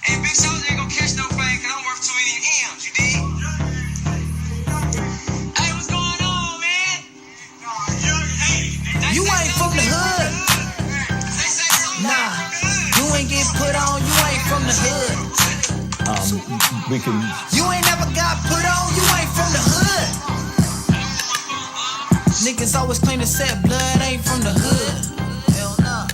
Hey, Big Soldier ain't gonna catch no flame because I'm worth too many M's, you dig? Hey, what's going on, man? You ain't from the hood. Nah, you ain't get put on, you ain't from the hood. We can. You ain't never got put on, you ain't from the hood. Niggas always claim to set blood, ain't from the hood. Hell nah.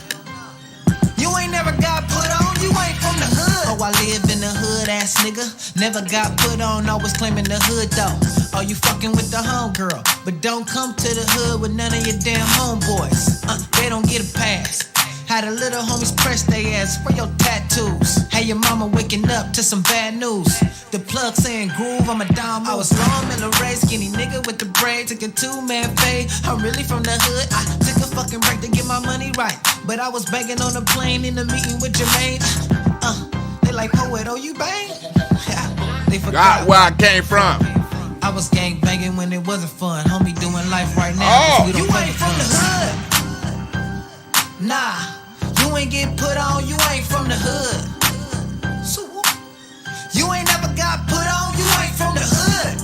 You ain't never got put on, you ain't from the hood. Oh, I live in the hood, ass nigga. Never got put on, always claiming the hood though. Oh, you fucking with the homegirl, but don't come to the hood with none of your damn homeboys. They don't get a pass. Had the little homies press they ass for your tattoos. Had your mama waking up to some bad news. The plug saying groove, I'm a dime. I was long in the race, skinny nigga with the braid. Took a 2-man fade, I'm really from the hood. I took a fucking break to get my money right, but I was banging on the plane in the meeting with Jermaine. They like, poet, oh you bang? They forgot where I came from. I was gang banging when it wasn't fun. Homie doing life right now. We don't you ain't from the hood. Nah, you ain't get put on, you ain't from the hood. So, you ain't never got put on, you ain't from the hood.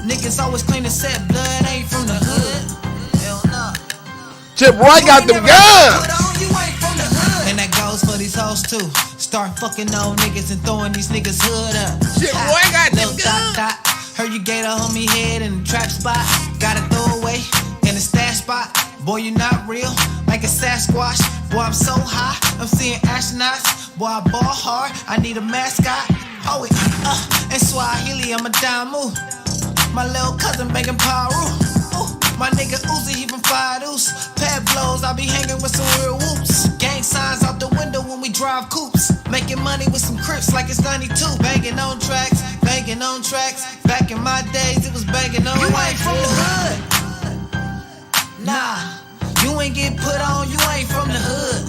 Niggas always claim to set blood, ain't from the hood. Hell nah. Chip Roy got them guns. And that goes for these hoes too. Start fucking on niggas and throwing these niggas hood up. Chip Roy got them guns. Heard you gave a homie head in the trap spot. Got a throwaway in the stash spot. Boy, you not real, like a Sasquatch. Boy, I'm so high, I'm seeing astronauts. Boy, I ball hard, I need a mascot. Oh, and Swahili, I'm a damu. My little cousin banging Paru. My nigga Uzi, he from Fire Deuce. Pad blows, I be hanging with some real whoops. Gang signs out the window when we drive coupes. Making money with some crips like it's 92. Banging on tracks, banging on tracks. Back in my days, it was banging on. You ain't from the hood. Nah, you ain't get put on, you ain't from the hood.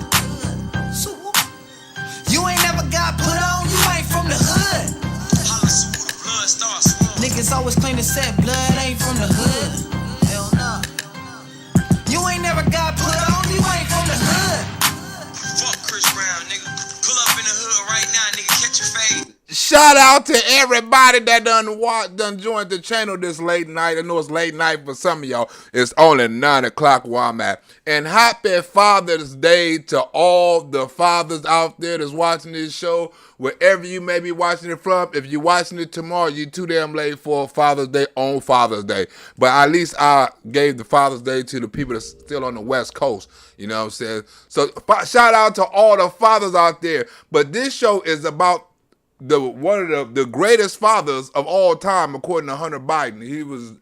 So, you ain't never got put on, you ain't from the hood. Niggas always claim to set blood, ain't from the hood. Hell nah. You ain't never got put on, you ain't from the hood. Fuck Chris Brown, nigga. Pull up in the hood right now, nigga. Catch your fade. Shout out to everybody that done joined the channel this late night. I know it's late night for some of y'all. It's only 9 o'clock where I'm at. And happy Father's Day to all the fathers out there that's watching this show. Wherever you may be watching it from. If you're watching it tomorrow, you're too damn late for Father's Day on Father's Day. But at least I gave the Father's Day to the people that's still on the West Coast. You know what I'm saying? So shout out to all the fathers out there. But this show is about one of the greatest fathers of all time, according to Hunter Biden. He was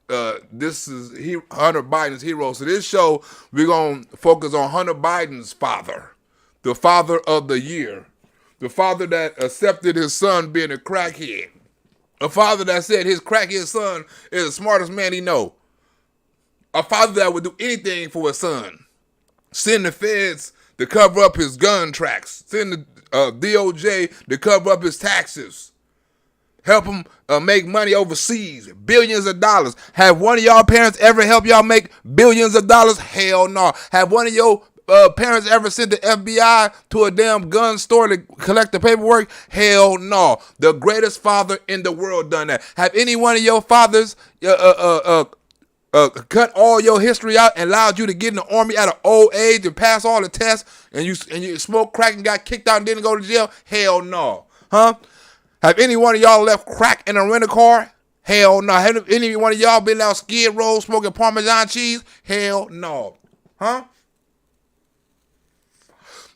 Hunter Biden's hero. So this show, we're gonna focus on Hunter Biden's father, the father of the year, the father that accepted his son being a crackhead, a father that said his crackhead son is the smartest man he know, a father that would do anything for his son, send the feds to cover up his gun tracks, send the DOJ to cover up his taxes, help him make money overseas, billions of dollars. Have one of y'all parents ever helped y'all make billions of dollars? Hell no. Have one of your parents ever sent the FBI to a damn gun store to collect the paperwork? Hell no. The greatest father in the world done that. Have any one of your fathers cut all your history out and allowed you to get in the army at an old age and pass all the tests, and you smoked crack and got kicked out and didn't go to jail? Hell no. Huh? Have any one of y'all left crack in a rental car? Hell no. Have any one of y'all been out Skid Row smoking Parmesan cheese? Hell no. Huh?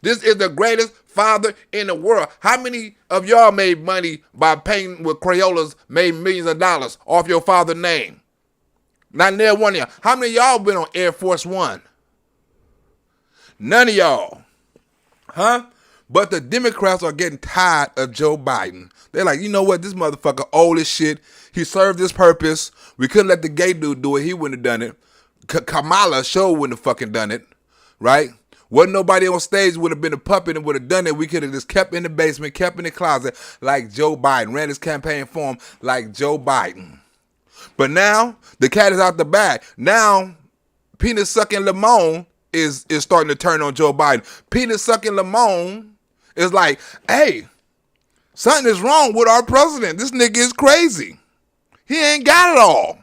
This is the greatest father in the world. How many of y'all made money by painting with Crayolas, made millions of dollars off your father's name? Not near one of y'all. How many of y'all been on Air Force One? None of y'all. Huh? But the Democrats are getting tired of Joe Biden. They're like, you know what? This motherfucker old as shit. He served his purpose. We couldn't let the gay dude do it. He wouldn't have done it. Kamala sure wouldn't have fucking done it. Right? Wasn't nobody on stage would have been a puppet and would have done it. We could have just kept in the basement, kept in the closet like Joe Biden. Ran his campaign for him like Joe Biden. But now, the cat is out the bag. Now, penis sucking Lamone is starting to turn on Joe Biden. Penis sucking Lamone It's like, hey, something is wrong with our president. This nigga is crazy. He ain't got it all.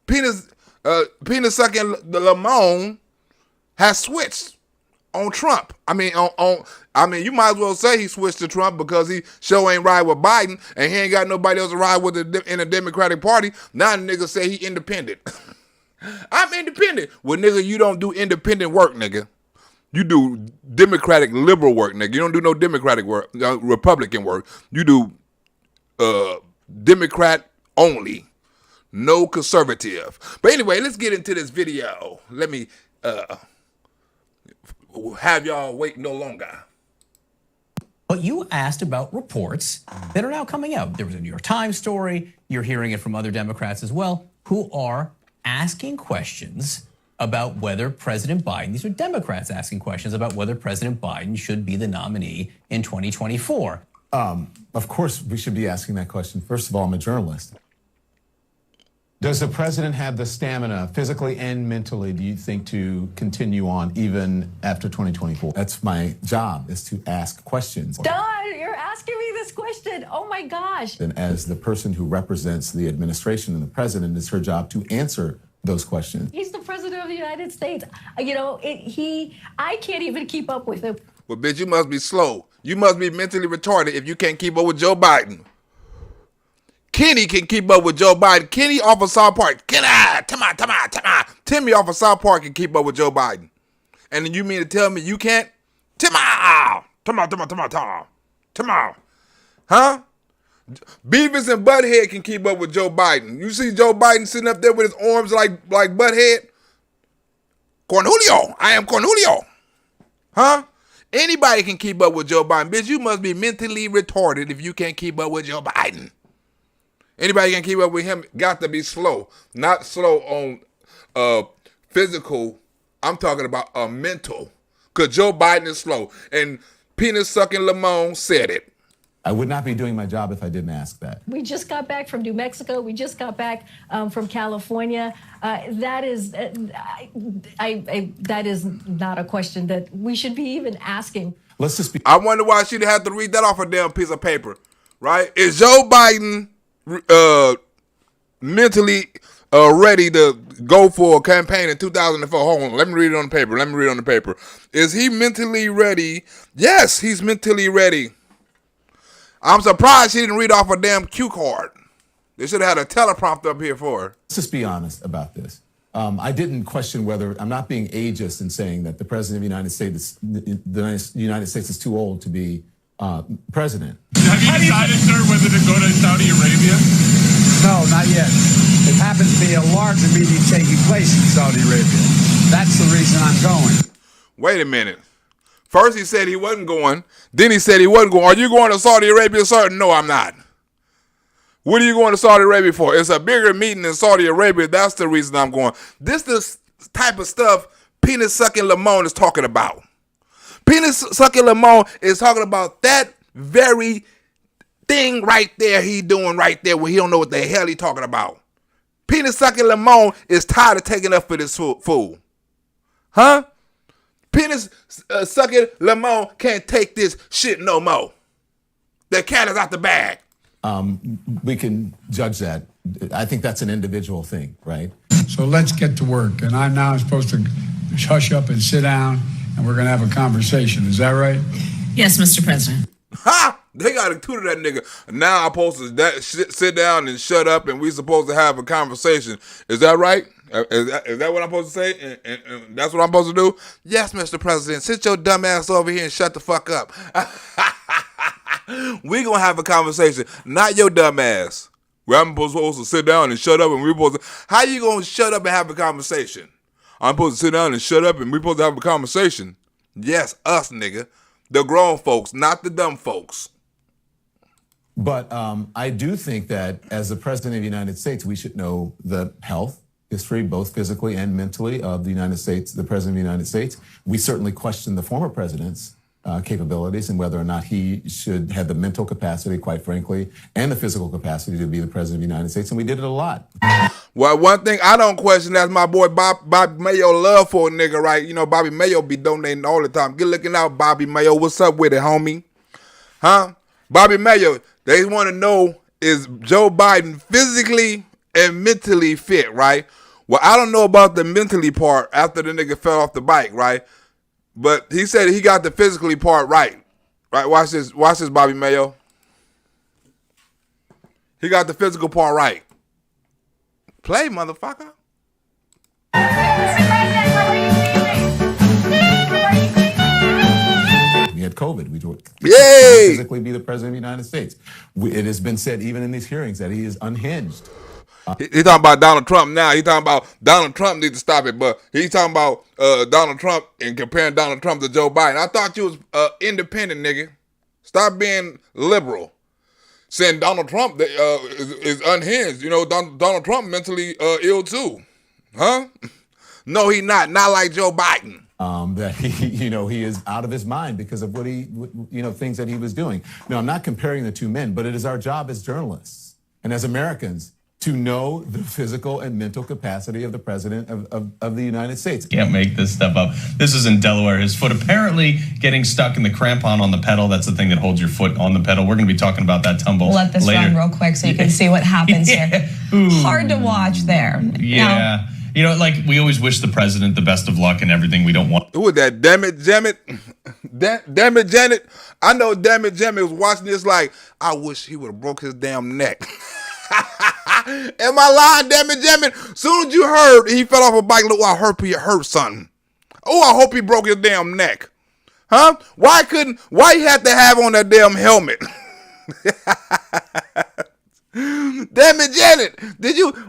Penis sucking Lamone has switched on Trump. I mean, you might as well say he switched to Trump because he sure ain't ride with Biden and he ain't got nobody else to ride with in the Democratic Party. Now the nigga say he independent. I'm independent. Well, nigga, you don't do independent work, nigga. You do Democratic liberal work, nigga. You don't do no Democratic work, Republican work. You do Democrat only. No conservative. But anyway, let's get into this video. Let me have y'all wait no longer. But you asked about reports that are now coming out. There was a New York Times story. You're hearing it from other Democrats as well, who are asking questions about whether President Biden, these are Democrats asking questions about whether President Biden should be the nominee in 2024. Of course, we should be asking that question. First of all, I'm a journalist. Does the president have the stamina, physically and mentally, do you think, to continue on even after 2024? That's my job, is to ask questions. Don, you're asking me this question. Oh my gosh. And as the person who represents the administration and the president, it's her job to answer those questions. He's the president of the United States. You know, I can't even keep up with him. Well, bitch, you must be slow. You must be mentally retarded if you can't keep up with Joe Biden. Kenny can keep up with Joe Biden. Kenny off of South Park. Timmy off of South Park can keep up with Joe Biden. And then you mean to tell me you can't? Timmy. Huh? Beavis and Butthead can keep up with Joe Biden. You see Joe Biden sitting up there with his arms like Butthead? Cornelio. I am Cornelio. Huh? Anybody can keep up with Joe Biden. Bitch, you must be mentally retarded if you can't keep up with Joe Biden. Anybody can keep up with him got to be slow. Not slow on physical. I'm talking about mental. Because Joe Biden is slow. And penis-sucking Lamone said it. I would not be doing my job if I didn't ask that. We just got back from New Mexico. We just got back from California. That is not a question that we should be even asking. Let's just be. I wonder why she'd have to read that off a damn piece of paper, right? Is Joe Biden mentally ready to go for a campaign in 2004? Hold on, let me read it on the paper. Is he mentally ready? Yes, he's mentally ready. I'm surprised she didn't read off a damn cue card. They should have had a teleprompter up here for her. Let's just be honest about this. I didn't question whether, I'm not being ageist in saying that the president of the United States is too old to be president. Have you decided, sir, whether to go to Saudi Arabia? No, not yet. It happens to be a larger meeting taking place in Saudi Arabia. That's the reason I'm going. Wait a minute. First he said he wasn't going. Then he said he wasn't going. Are you going to Saudi Arabia, sir? No, I'm not. What are you going to Saudi Arabia for? It's a bigger meeting in Saudi Arabia. That's the reason I'm going. This type of stuff penis-sucking Lamone is talking about. Penis-sucking Lamone is talking about that very thing right there he doing right there when he don't know what the hell he talking about. Penis-sucking Lamone is tired of taking up for this fool. Huh? Penis-sucking Lamone can't take this shit no more. The cat is out the bag. We can judge that. I think that's an individual thing, right? So let's get to work. And I'm now supposed to hush up and sit down, and we're going to have a conversation. Is that right? Yes, Mr. President. Ha! They got to tutor that nigga. Now I'm supposed to sit down and shut up, and we supposed to have a conversation. Is that right? Is that what I'm supposed to say? And that's what I'm supposed to do? Yes, Mr. President. Sit your dumb ass over here and shut the fuck up. We gonna have a conversation, not your dumb ass. Where I'm supposed to sit down and shut up, and we supposed to. How you gonna shut up and have a conversation? I'm supposed to sit down and shut up, and we supposed to have a conversation. Yes, us, nigga. The grown folks, not the dumb folks. But I do think that as the president of the United States, we should know the health history, both physically and mentally, of the United States, the president of the United States. We certainly question the former president's capabilities and whether or not he should have the mental capacity, quite frankly, and the physical capacity to be the president of the United States. And we did it a lot. Well, one thing I don't question, that's my boy Bobby Mayo love for a nigga, right? You know, Bobby Mayo be donating all the time. Get looking out, Bobby Mayo. What's up with it, homie? Huh? Bobby Mayo, they want to know, is Joe Biden physically and mentally fit, right? Well, I don't know about the mentally part after the nigga fell off the bike, right? But he said he got the physically part right. Right? Watch this, Bobby Mayo. He got the physical part right. Play, motherfucker. We had COVID. We would Yay! physically be the president of the United States. It has been said even in these hearings that he is unhinged. He talking about Donald Trump now. He talking about Donald Trump needs to stop it, but he's talking about Donald Trump and comparing Donald Trump to Joe Biden. I thought you was independent, nigga. Stop being liberal. Saying Donald Trump is unhinged. You know, Donald Trump mentally ill too. Huh? No, he not. Not like Joe Biden. That he is out of his mind because of what things that he was doing. Now, I'm not comparing the two men, but it is our job as journalists and as Americans to know the physical and mental capacity of the president of the United States. Can't make this stuff up. This is in Delaware. His foot apparently getting stuck in the crampon on the pedal. That's the thing that holds your foot on the pedal. We're going to be talking about that tumble We'll let this later. run real quick so you can see what happens here. Hard to watch there. Yeah. Now, you know, like we always wish the president the best of luck and everything. We don't want. Who was that? Damn it, Janet. I know damn it, Janet was watching this like, I wish he would have broke his damn neck. Am I lying, damn it, Janet? Soon as you heard he fell off a bike, look, I hope he hurt something. Oh, I hope he broke his damn neck. Huh? Why he had to have on that damn helmet? Damn it, Janet.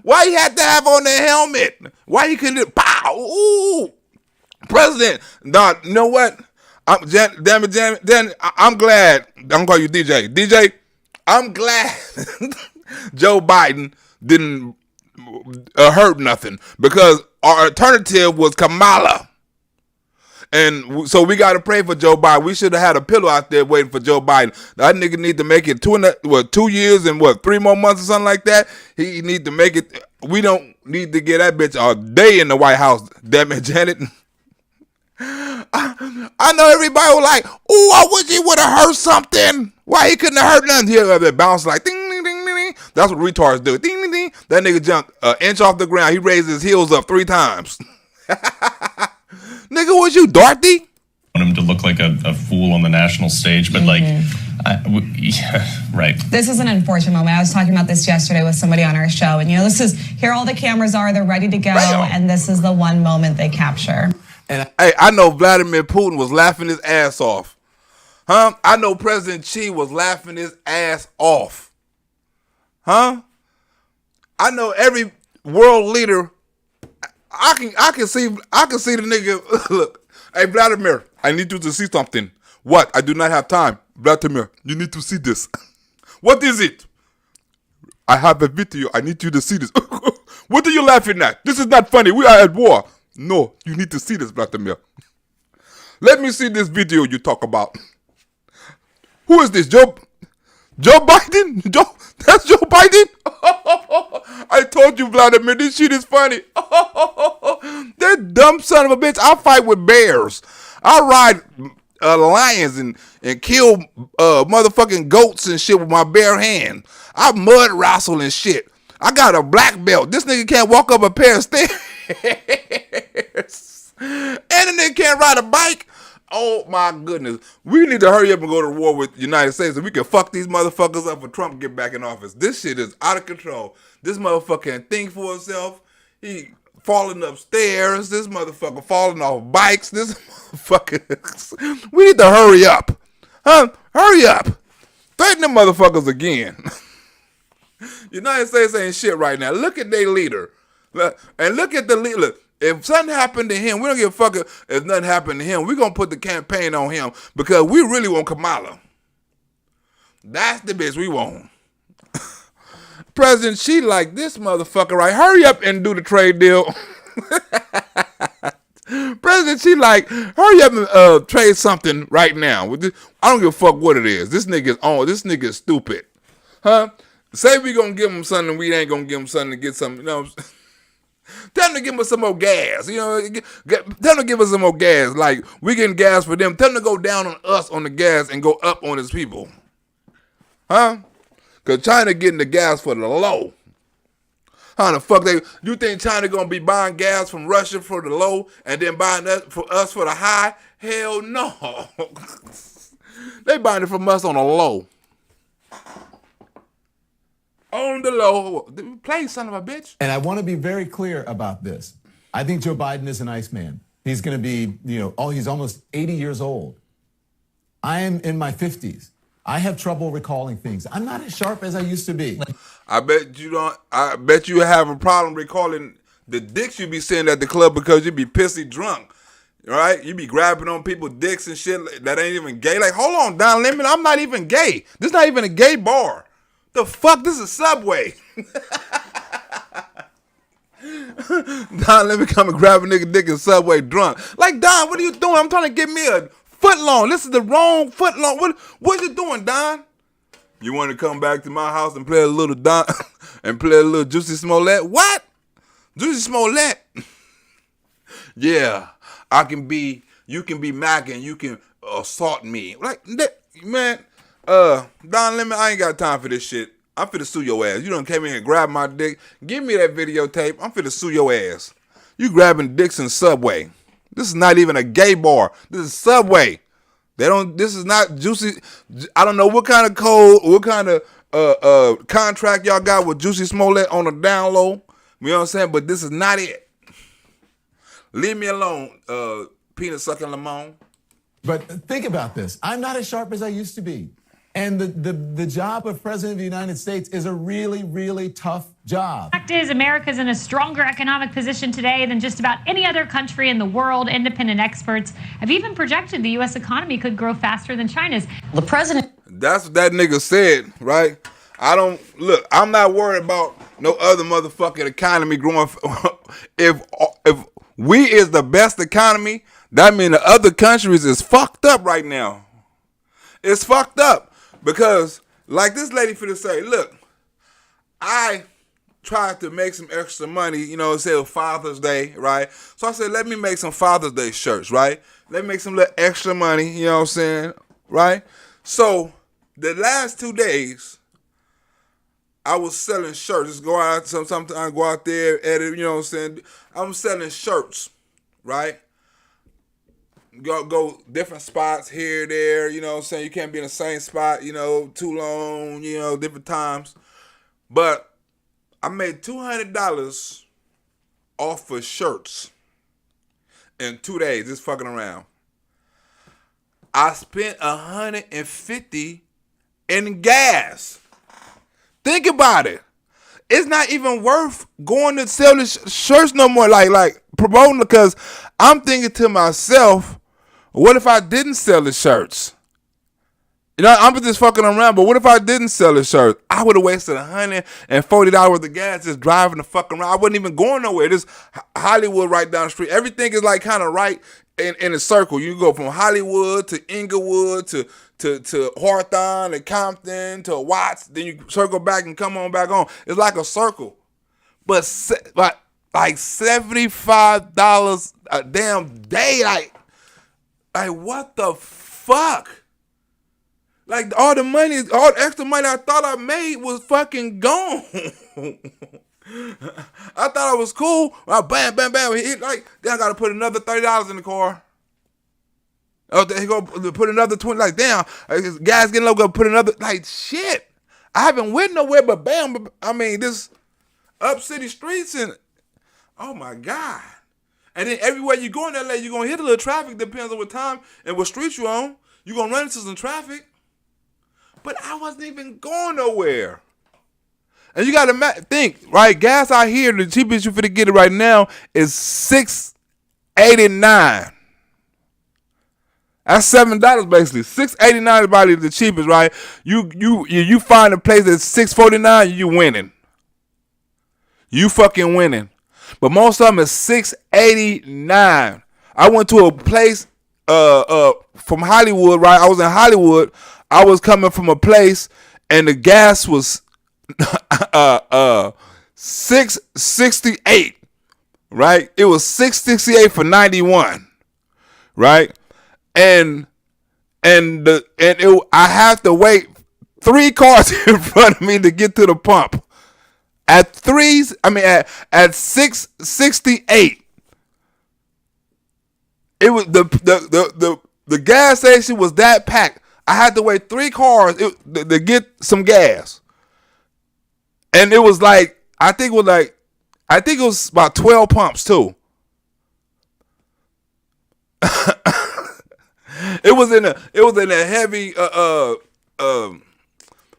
Why he had to have on the helmet? Why he couldn't pow? Ooh. President. Nah, you know what? Damn it, Janet. I'm glad. I'm gonna call you DJ. DJ, I'm glad Joe Biden didn't hurt nothing because our alternative was Kamala. And so we got to pray for Joe Biden. We should have had a pillow out there waiting for Joe Biden. That nigga need to make it 2 years and 3 more months or something like that. He need to make it. We don't need to get that bitch a day in the White House. Damn it, Janet. I know everybody was like, "Ooh, I wish he would have heard something. Why he couldn't have heard nothing?" Here, that bounce like ding, ding, ding, ding, ding. That's what retards do. Ding, ding, ding. That nigga jumped an inch off the ground. He raised his heels up 3 times. Nigga, was you Dorothy? Want him to look like a fool on the national stage, but yeah, right. This is an unfortunate moment. I was talking about this yesterday with somebody on our show, and here all the cameras are, they're ready to go, and this is the one moment they capture. And hey, I know Vladimir Putin was laughing his ass off. Huh? I know President Xi was laughing his ass off. Huh? I know every world leader. I can see the nigga. Look, hey Vladimir, I need you to see something. What? I do not have time. Vladimir, you need to see this. What is it? I have a video. I need you to see this. What are you laughing at? This is not funny. We are at war. No, you need to see this, Vladimir. Let me see this video you talk about. Who is this? Joe Biden? That's Joe Biden? I told you, Vladimir, this shit is funny. That dumb son of a bitch. I fight with bears. I ride lions and kill motherfucking goats and shit with my bare hand. I mud wrestle and shit. I got a black belt. This nigga can't walk up a pair of stairs. And the nigga can't ride a bike. Oh my goodness. We need to hurry up and go to war with the United States so we can fuck these motherfuckers up when Trump get back in office. This shit is out of control. This motherfucker can't think for himself. He falling upstairs. This motherfucker falling off bikes. This motherfucker. We need to hurry up. Huh? Hurry up. Threaten them motherfuckers again. United States ain't shit right now. Look at their leader. And look at the leader. If something happened to him, we don't give a fuck if nothing happened to him. We're going to put the campaign on him because we really want Kamala. That's the bitch we want. President Xi like this motherfucker, right? Hurry up and do the trade deal. President president, she like, hurry up and trade something right now. I don't give a fuck what it is. This nigga is on. This nigga is stupid. Huh? Say we gonna give him something, we ain't gonna give him something to get something, you know. Tell them to give us some more gas, you know. Tell them to give us some more gas. Like, we getting gas for them. Tell them to go down on us on the gas and go up on his people. Huh? Because China getting the gas for the low. How the fuck you think China gonna be buying gas from Russia for the low and then buying for us for the high? Hell no. They buying it from us on the low. On the low. Play, son of a bitch. And I want to be very clear about this. I think Joe Biden is an Iceman. He's going to be, he's almost 80 years old. I am in my 50s. I have trouble recalling things. I'm not as sharp as I used to be. I bet you don't. I bet you have a problem recalling the dicks you be seeing at the club because you be pissy drunk. Right? You be grabbing on people's dicks and shit that ain't even gay. Like, hold on, Don Lemon, I'm not even gay. This not even a gay bar. The fuck? This is Subway. Don, let me come and grab a nigga dick in Subway drunk. Like, Don, what are you doing? I'm trying to get me a foot long. This is the wrong foot long. What you doing, Don? You want to come back to my house and play a little Don and play a little Juicy Smollett? What? Juicy Smollett? Yeah, you can be Mac and you can assault me. Like, man. Don Lemon, I ain't got time for this shit. I'm finna sue your ass. You done came in and grabbed my dick. Give me that videotape. I'm finna sue your ass. You grabbing dicks in Subway. This is not even a gay bar. This is Subway. This is not Juicy. I don't know what kind of code, what kind of contract y'all got with Juicy Smollett on the down low. You know what I'm saying? But this is not it. Leave me alone, peanut sucking Lamont. But think about this. I'm not as sharp as I used to be. And the job of President of the United States is a really, really tough job. The fact is, America's in a stronger economic position today than just about any other country in the world. Independent experts have even projected the U.S. economy could grow faster than China's. The president... That's what that nigga said, right? I'm not worried about no other motherfucking economy growing. If we is the best economy, that means the other countries is fucked up right now. It's fucked up. Because, like this lady finna say, look, I tried to make some extra money, say it was Father's Day, right? So I said, let me make some Father's Day shirts, right? Let me make some little extra money, you know what I'm saying, right? So, the last 2 days, I was selling shirts. Just go out, sometimes I go out there, edit, you know what I'm saying? I'm selling shirts, right? Go different spots here, there, you know what I'm saying? You can't be in the same spot, too long, different times. But I made $200 off of shirts in 2 days, just fucking around. I spent $150 in gas. Think about it. It's not even worth going to sell the shirts no more, like promoting, because I'm thinking to myself, what if I didn't sell the shirts? I'm just fucking around, but what if I didn't sell the shirts? I would have wasted $140 worth of gas just driving the fuck around. I wasn't even going nowhere. This Hollywood right down the street. Everything is like kind of right in a circle. You go from Hollywood to Inglewood to Hawthorne to Compton to Watts. Then you circle back and come on back on. It's like a circle. But like $75 a damn day, like what the fuck? Like all the extra money I thought I made was fucking gone. I thought I was cool. Bam, bam, bam. Then I gotta put another $30 in the car. Oh, they go put another 20. Like damn, gas getting low. Go put another. Like shit. I haven't went nowhere, but bam. I mean this up city streets and oh my god. And then everywhere you go in LA, you're going to hit a little traffic, depends on what time and what street you're on. You're going to run into some traffic. But I wasn't even going nowhere. And you got to think, right? Gas out here, the cheapest you finna get it right now is $6.89. That's $7 basically. $6.89 is probably the cheapest, right? You find a place that's $6.49, you winning. You fucking winning. But most of them is $6.89. I went to a place from Hollywood, right? I was in Hollywood. I was coming from a place and the gas was $6.68, right? It was $6.68 for 91, right? I have to wait 3 cars in front of me to get to the pump. At 6.68, it was the gas station was that packed. I had to wait 3 cars to get some gas, and it was like I think it was about 12 pumps too. It was in a heavy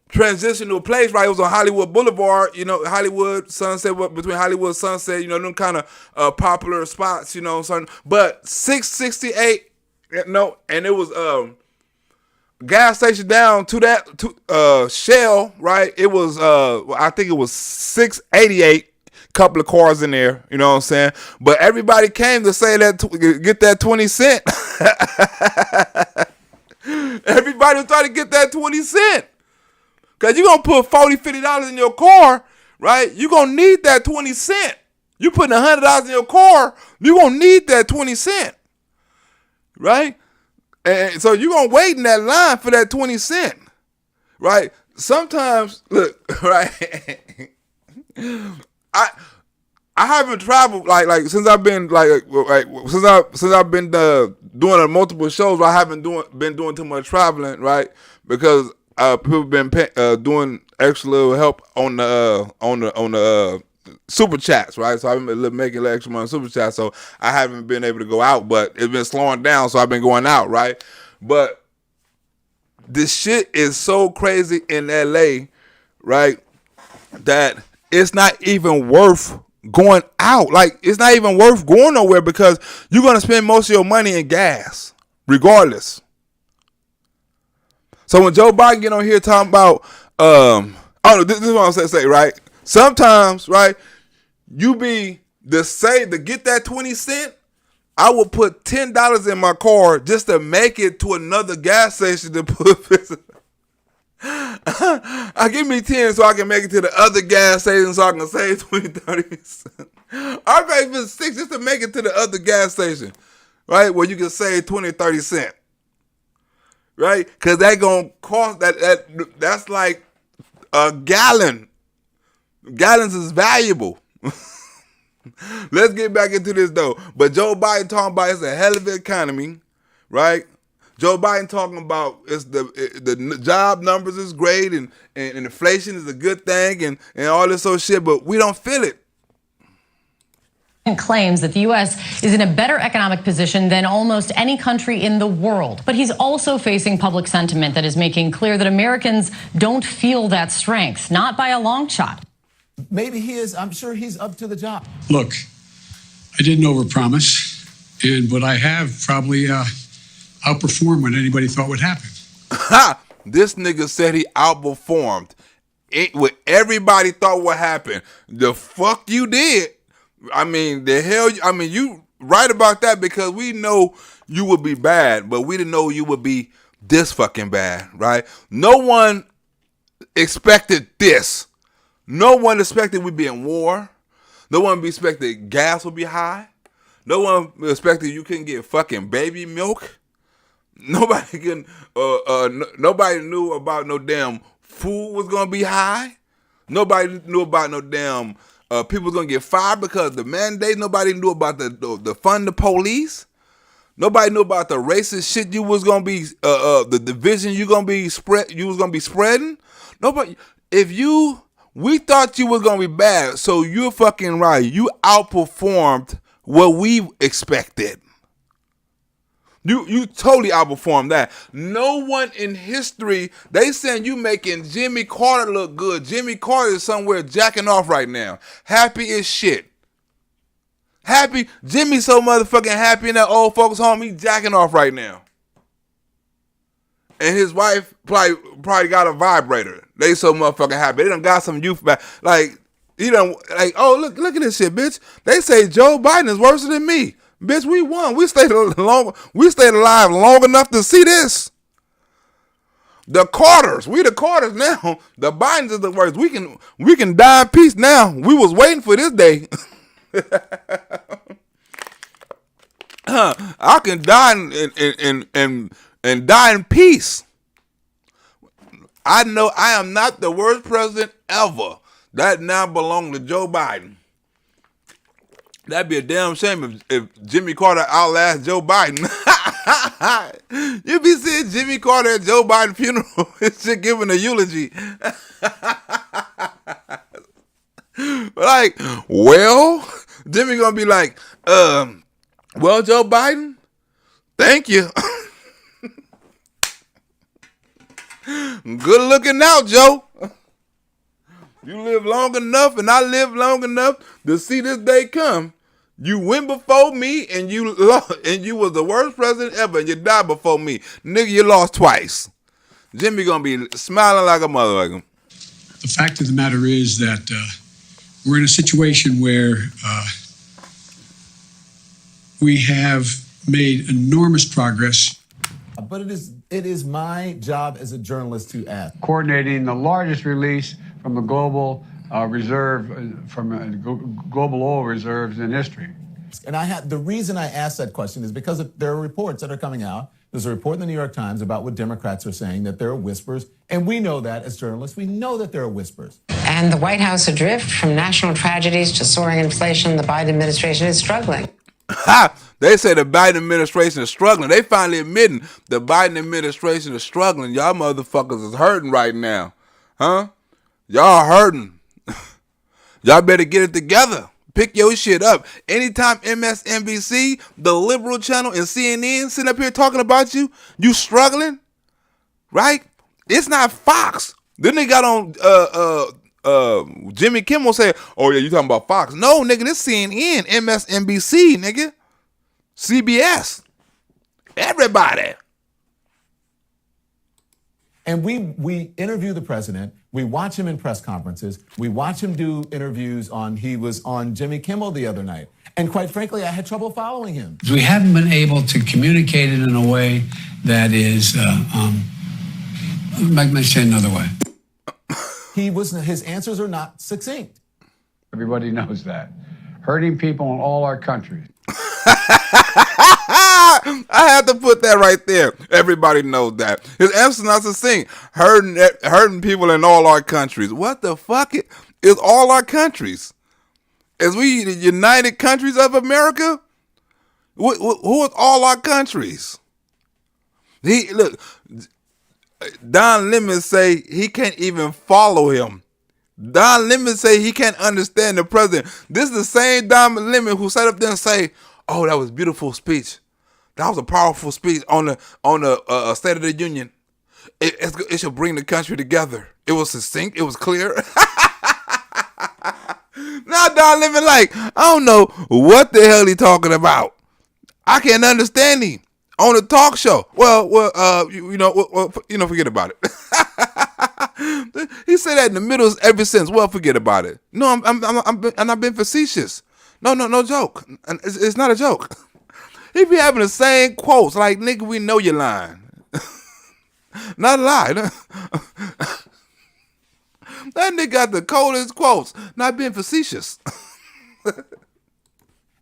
transitional place, right? It was on Hollywood Boulevard, Hollywood Sunset, between Hollywood Sunset, them kind of popular spots, something. But 6.68, and it was gas station down to that Shell, right? It was I think it was 6.88. Couple of cars in there, you know what I'm saying? But everybody came to say that get that 20 cent. Everybody was trying to get that 20 cent. Because you're going to put $40, $50 in your car, right? You're going to need that 20 cent. You putting $100 in your car, you're going to need that 20 cent, right? And so you're going to wait in that line for that 20 cent, right? Sometimes, look, right? I haven't traveled like since I've been since I've been doing multiple shows. I haven't been doing too much traveling, right? Because people been doing extra little help on the super chats, right? So I've been making extra money on super chats, so I haven't been able to go out, but it's been slowing down, so I've been going out, right? But this shit is so crazy in LA, right? That it's not even worth going out. Like, it's not even worth going nowhere because you're going to spend most of your money in gas, regardless. So when Joe Biden get on here talking about, this is what I'm saying, right? Sometimes, right, you be to get that 20 cent, I will put $10 in my car just to make it to another gas station to put I give me 10 so I can make it to the other gas station so I can save 20, 30 cents. I pay for 6 just to make it to the other gas station, right? Where you can save 20, 30 cents, right? Because that going to cost, that's like a gallon. Gallons is valuable. Let's get back into this though. But Joe Biden talking about it's a hell of an economy, right? Joe Biden talking about the job numbers is great and inflation is a good thing and all this sort of shit, but we don't feel it. Claims that the U.S. is in a better economic position than almost any country in the world. But he's also facing public sentiment that is making clear that Americans don't feel that strength, not by a long shot. Maybe he is. I'm sure he's up to the job. Look, I didn't overpromise, but I have probably outperformed what anybody thought would happen. This nigga said he outperformed what everybody thought would happen. The fuck you did. I mean, you right about that because we know you would be bad, but we didn't know you would be this fucking bad, right? No one expected this. No one expected we'd be in war. No one expected gas would be high. No one expected you couldn't get fucking baby milk. Nobody knew about no damn food was gonna be high. Nobody knew about no damn people was gonna get fired because of the mandate. Nobody knew about the fund the police. Nobody knew about the racist shit you was gonna be the division you was gonna be spreading. Nobody. We thought you was gonna be bad, so you're fucking right. You outperformed what we expected. You totally outperformed that. No one in history, they saying you making Jimmy Carter look good. Jimmy Carter is somewhere jacking off right now. Happy as shit. Happy. Jimmy's so motherfucking happy in that old folks home, he jacking off right now. And his wife probably got a vibrator. They so motherfucking happy. They done got some youth back. Like, oh, look at this shit, bitch. They say Joe Biden is worse than me. Bitch, we won. We stayed alive long enough to see this. The Carters, we the Carters now. The Bidens is the worst. We can die in peace now. We was waiting for this day. I can die and die in peace. I know I am not the worst president ever. That now belongs to Joe Biden. That'd be a damn shame if Jimmy Carter outlasts Joe Biden. You be seeing Jimmy Carter at Joe Biden's funeral. It's just giving a eulogy. Like, well, Jimmy gonna be like, well, Joe Biden, thank you. Good looking out, Joe. You live long enough and I live long enough to see this day come. You went before me and you lost, and you was the worst president ever and you died before me. Nigga, you lost twice. Jimmy gonna be smiling like a motherfucker. The fact of the matter is that we're in a situation where we have made enormous progress. But it is my job as a journalist to ask. Coordinating the largest release from the global reserve, global oil reserves in history. And the reason I asked that question is because there are reports that are coming out. There's a report in the New York Times about what Democrats are saying, that there are whispers. And we know that as journalists, we know that there are whispers. And the White House adrift from national tragedies to soaring inflation, the Biden administration is struggling. They say the Biden administration is struggling. They finally admitting the Biden administration is struggling. Y'all motherfuckers is hurting right now. Huh? Y'all hurting. Y'all better get it together. Pick your shit up. Anytime MSNBC, the liberal channel, and CNN sitting up here talking about you struggling, right? It's not Fox. Then they got on Jimmy Kimmel say, oh yeah, you talking about Fox. No, nigga, this CNN, MSNBC, nigga. CBS. Everybody. And we interview the president. We watch him in press conferences. We watch him do interviews he was on Jimmy Kimmel the other night. And quite frankly, I had trouble following him. We haven't been able to communicate it in a way that is, let me say another way. His answers are not succinct. Everybody knows that. Hurting people in all our countries. I had to put that right there. Everybody knows that. His answer's not succinct. Hurting people in all our countries. What the fuck is all our countries? Is we the United Countries of America? Who is all our countries? Look, Don Lemon say he can't even follow him. Don Lemon say he can't understand the president. This is the same Don Lemon who sat up there and say, oh, that was a beautiful speech. That was a powerful speech on the State of the Union. It should bring the country together. It was succinct. It was clear. Now Don Lemon like, I don't know what the hell he talking about. I can't understand him on a talk show. Forget about it. He said that in the middle of every sentence. Well, forget about it. No, I'm being facetious. No joke. It's not a joke. He be having the same quotes like, nigga, we know you're lying. Not a lie. That nigga got the coldest quotes. Not being facetious.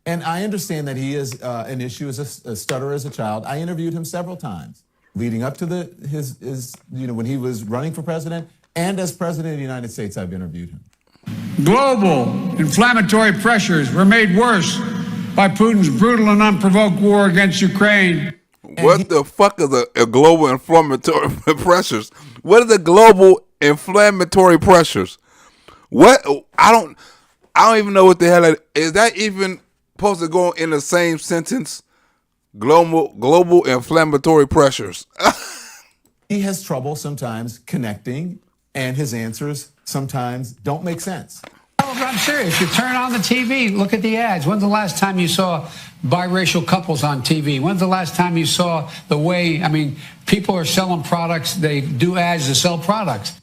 And I understand that he is an issue as a stutterer as a child. I interviewed him several times leading up to his when he was running for president, and as president of the United States, I've interviewed him. Global inflammatory pressures were made worse by Putin's brutal and unprovoked war against Ukraine. What the fuck is a global inflammatory pressures? What are the global inflammatory pressures? What? I don't even know what the hell is that even supposed to go in the same sentence? Global inflammatory pressures. He has trouble sometimes connecting, and his answers sometimes don't make sense. Oh, I'm serious. You turn on the TV, look at the ads. When's the last time you saw biracial couples on TV? When's the last time you saw the way, people are selling products, they do ads to sell products.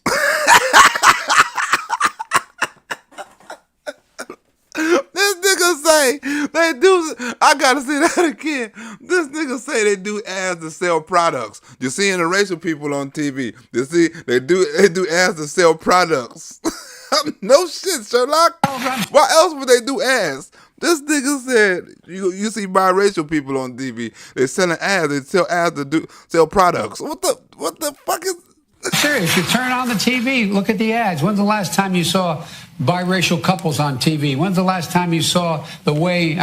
This nigga say say they do. I gotta say that again. This nigga say they do ads to sell products. You see interracial people on TV. You see they do ads to sell products. No shit, Sherlock. Why else would they do ads? This nigga said you see biracial people on TV. They selling ads. They sell ads to sell products. What the fuck is? Serious. You turn on the TV, look at the ads. When's the last time you saw biracial couples on TV? When's the last time you saw the way,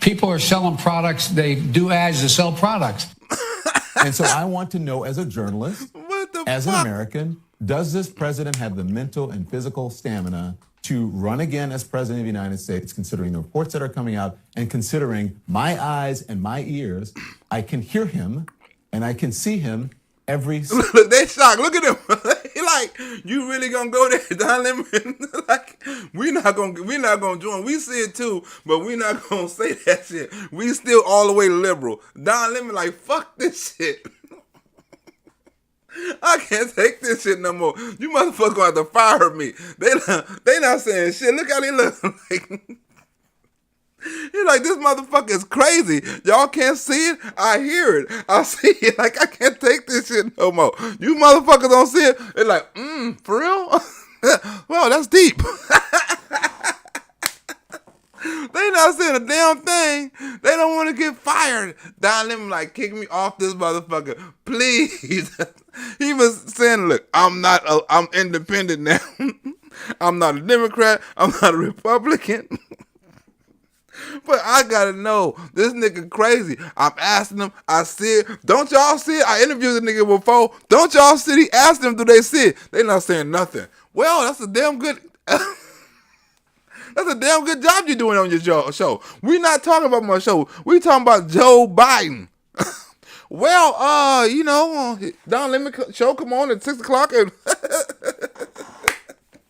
people are selling products, they do ads to sell products. And so I want to know, as a journalist, as an American, does this president have the mental and physical stamina to run again as president of the United States, considering the reports that are coming out and considering my eyes and my ears? I can hear him and I can see him every. Look, they shocked. Look at him. He like, you really gonna go there, Don Lemon? Like, we not gonna join. We see it too, but we not gonna say that shit. We still all the way liberal. Don Lemon like, fuck this shit. I can't take this shit no more. You motherfuckers gonna have to fire me. They not saying shit. Look how they look like. He's like, this motherfucker is crazy. Y'all can't see it. I hear it. I see it. Like, I can't take this shit no more. You motherfuckers don't see it. They're like, for real? Well, that's deep. They not saying a damn thing. They don't want to get fired. Don Lemon like, kick me off this motherfucker, please. He was saying, look, I'm independent now. I'm not a Democrat. I'm not a Republican. But I gotta know, this nigga crazy. I'm asking him, I see it. Don't y'all see it? I interviewed the nigga before. Don't y'all see it? He asked them, do they see it? They not saying nothing. Well, that's a damn good job you're doing on your show. We not talking about my show. We talking about Joe Biden. Well, Don Lemon show come on at 6 o'clock and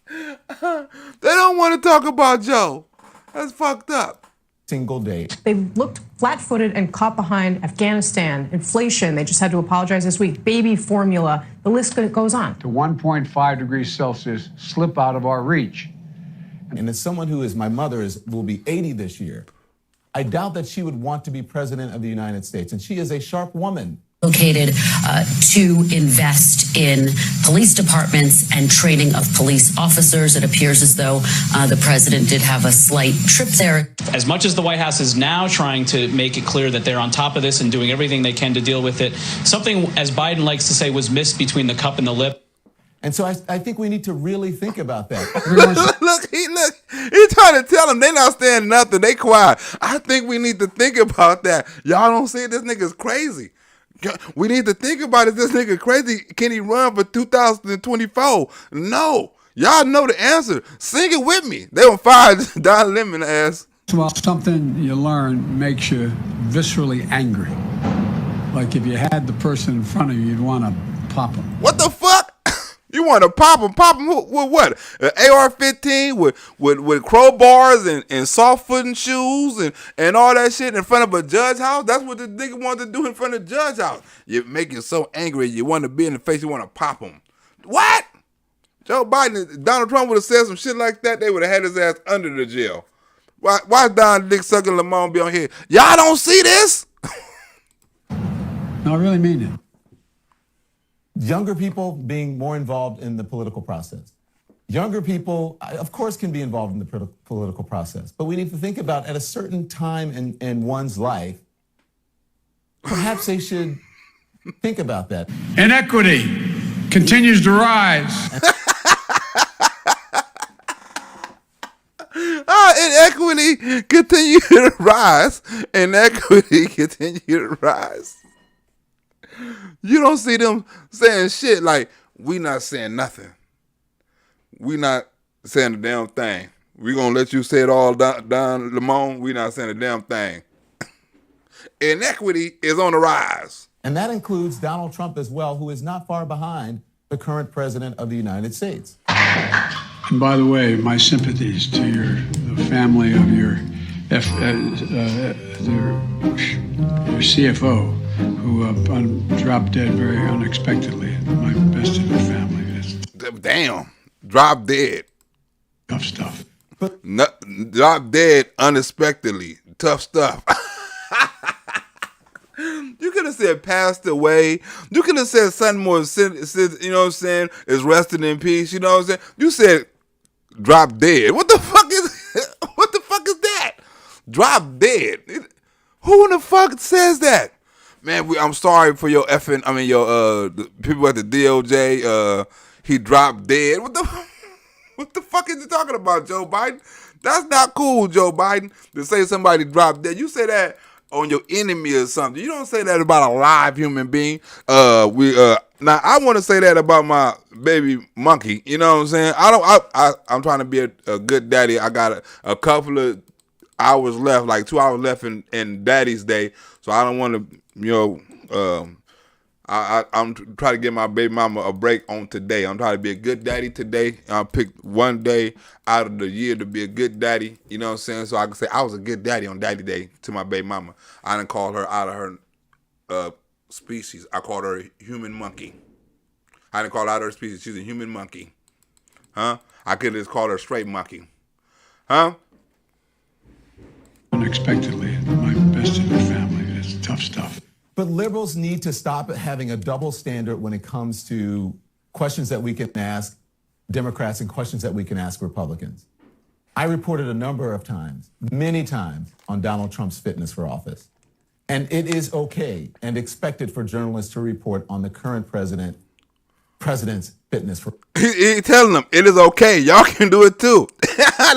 they don't want to talk about Joe. That's fucked up. Single day. They looked flat-footed and caught behind Afghanistan, inflation. They just had to apologize this week. Baby formula. The list goes on. To 1.5 degrees Celsius slip out of our reach. And as someone who is, my mother will be 80 this year, I doubt that she would want to be president of the United States. And she is a sharp woman. Located to invest in police departments and training of police officers. It appears as though the president did have a slight trip there. As much as the White House is now trying to make it clear that they're on top of this and doing everything they can to deal with it, something, as Biden likes to say, was missed between the cup and the lip. And so I think we need to really think about that. Look, he trying to tell them they not saying nothing. They quiet. I think we need to think about that. Y'all don't see it? This nigga's crazy. We need to think about it. This nigga crazy. Can he run for 2024? No. Y'all know the answer. Sing it with me. They will fire Don Lemon ass. Well, something you learn makes you viscerally angry. Like if you had the person in front of you, you'd want to pop him. What the fuck? You want to pop him? Pop him with what? An AR-15 with crowbars and soft-footing shoes and all that shit in front of a judge house? That's what the nigga wanted to do in front of the judge house. You make you so angry, you want to be in the face, you want to pop him. What? Joe Biden, Donald Trump would have said some shit like that, they would have had his ass under the jail. Why Don Dick Sucking Lamont be on here? Y'all don't see this? No, I really mean it. Younger people being more involved in the political process. Younger people, of course, can be involved in the political process, but we need to think about at a certain time in one's life, perhaps they should think about that. Inequity continues to rise. Inequity continue to rise. Inequity continue to rise. You don't see them saying shit like, we not saying nothing. We not saying a damn thing. We gonna let you say it all, Don Lemon. We not saying a damn thing. Inequity is on the rise. And that includes Donald Trump as well, who is not far behind the current president of the United States. And by the way, my sympathies to the family of your CFO, who dropped dead very unexpectedly. My best to the family. Damn, dropped dead. Tough stuff. Drop dead unexpectedly. Tough stuff. You could have said passed away. You could have said something more, you know what I'm saying, is resting in peace. You know what I'm saying? You said drop dead. What the fuck is that? Drop dead. Who in the fuck says that? Man, I'm sorry for your the people at the DOJ. He dropped dead. What the fuck is you talking about, Joe Biden? That's not cool, Joe Biden, to say somebody dropped dead. You say that on your enemy or something. You don't say that about a live human being. Now I want to say that about my baby monkey. You know what I'm saying? I'm trying to be a good daddy. I got a couple of hours left, like 2 hours left in Daddy's Day, so I don't want to, I'm trying to give my baby mama a break on today. I'm trying to be a good daddy today. I picked one day out of the year to be a good daddy, you know what I'm saying? So I can say I was a good daddy on Daddy Day to my baby mama. I didn't call her out of her species. I called her a human monkey. I didn't call her out of her species. She's a human monkey. Huh? I could have just called her a straight monkey. Huh? Unexpectedly, my best in the family. It's tough stuff. But liberals need to stop having a double standard when it comes to questions that we can ask Democrats and questions that we can ask Republicans. I reported a number of times, many times, on Donald Trump's fitness for office. And it is okay and expected for journalists to report on the current president's fitness for. He telling them it is okay. Y'all can do it too.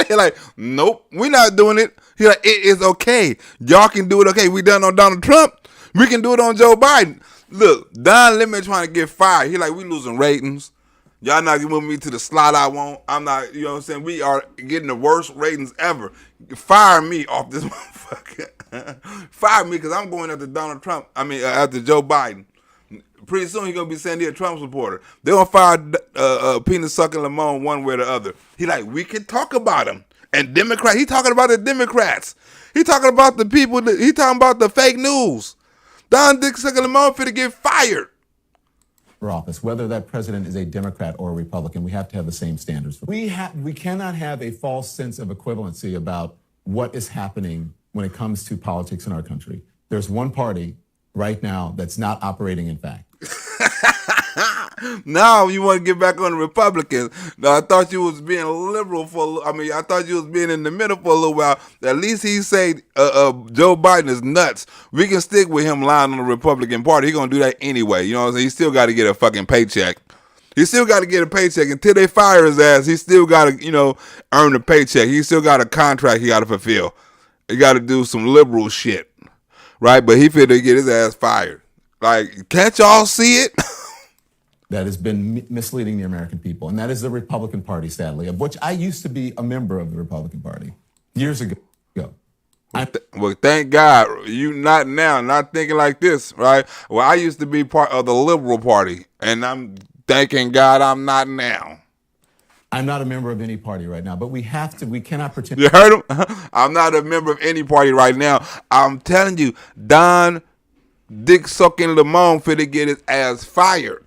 They're like, nope, we're not doing it. He's like, it is okay. Y'all can do it. Okay, we done on Donald Trump. We can do it on Joe Biden. Look, Don Lemon trying to get fired. He like, we losing ratings. Y'all not moving me to the slot I want. I'm not, you know what I'm saying? We are getting the worst ratings ever. Fire me off this motherfucker. Fire me because I'm going after Donald Trump. After Joe Biden. Pretty soon he's going to be saying he's a Trump supporter. They're going to fire penis sucking Lamone one way or the other. He like, we can talk about him. And Democrats, he talking about the Democrats. He talking about the people, he talking about the fake news. Don Dick sucking Lamone finna get fired. For office, whether that president is a Democrat or a Republican, we have to have the same standards. We cannot have a false sense of equivalency about what is happening when it comes to politics in our country. There's one party right now that's not operating in fact. Now you want to get back on the Republicans. Now, I thought you was being liberal I thought you was being in the middle for a little while. At least he say Joe Biden is nuts. We can stick with him lying on the Republican Party. He gonna do that anyway. You know what I'm saying? He still got to get a fucking paycheck. He still got to get a paycheck until they fire his ass. He still got to, earn a paycheck. He still got a contract he got to fulfill. He got to do some liberal shit, right? But he finna get his ass fired. Like, can't y'all see it? That has been misleading the American people. And that is the Republican Party, sadly, of which I used to be a member of the Republican Party years ago. Well, thank God you not thinking like this, right? Well, I used to be part of the Liberal Party, and I'm thanking God I'm not now. I'm not a member of any party right now, but we cannot pretend. You heard him? I'm not a member of any party right now. I'm telling you, Don Dick sucking Lamone finna get his ass fired.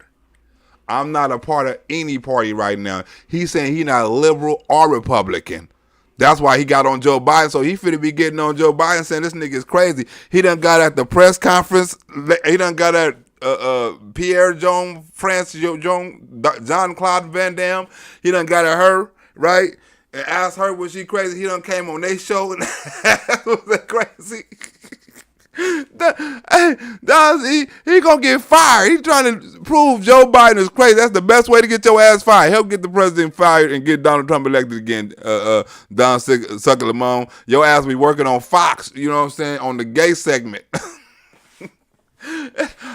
I'm not a part of any party right now. He's saying he's not liberal or Republican. That's why he got on Joe Biden. So he finna be getting on Joe Biden saying this nigga is crazy. He done got at the press conference. He done got at Pierre Joan, Francis Joan, John Claude Van Damme. He done got at her, right? And asked her was she crazy. He done came on their show and was that crazy. He gonna get fired. He trying to prove Joe Biden is crazy. That's the best way to get your ass fired. Help get the president fired and get Donald Trump elected again. Don Sucker Lamone, your ass be working on Fox. You know what I'm saying, on the gay segment.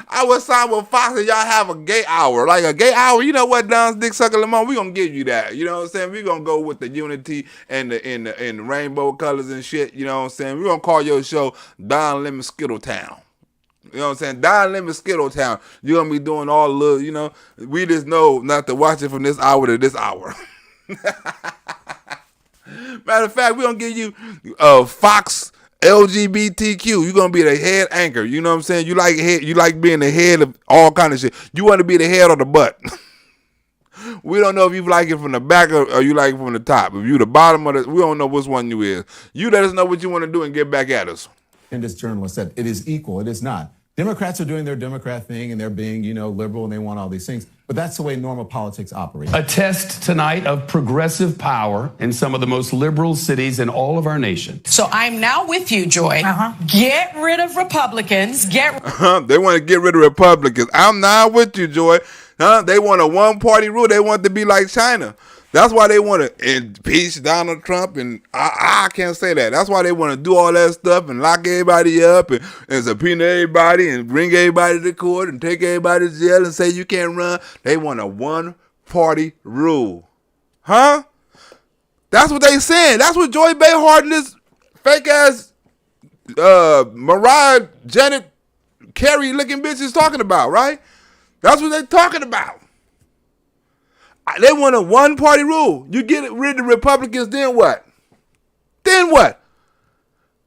I was signed with Fox and y'all have a gay hour. Like a gay hour, you know what, Don's Dick Sucker Lamone, we gonna give you that. You know what I'm saying? We gonna go with the unity and the rainbow colors and shit. You know what I'm saying? We gonna call your show Don Lemon Skittle Town. You know what I'm saying? Don Lemon Skittle Town. You're gonna be doing all the little, we just know not to watch it from this hour to this hour. Matter of fact, we gonna give you Fox LGBTQ. You're gonna be the head anchor. You know what I'm saying? You like being the head of all kind of shit. You want to be the head or the butt. We don't know if you like it from the back or you like it from the top. If you the bottom of we don't know which one you is. You let us know what you want to do and get back at us. And this journalist said it is equal. It is not. Democrats are doing their Democrat thing and they're being, liberal and they want all these things. But that's the way normal politics operates. A test tonight of progressive power in some of the most liberal cities in all of our nation. So I'm now with you, Joy. Get rid of Republicans. They want to get rid of Republicans. I'm not with you, Joy. They want a one-party rule. They want to be like China. That's why they want to impeach Donald Trump, and I can't say that. That's why they want to do all that stuff and lock everybody up and subpoena everybody and bring everybody to court and take everybody to jail and say you can't run. They want a one-party rule. Huh? That's what they saying. That's what Joy Behar and this fake-ass Mariah Janet Carey-looking bitch is talking about, right? That's what they're talking about. They want a one-party rule. You get rid of the Republicans, then what? Then what?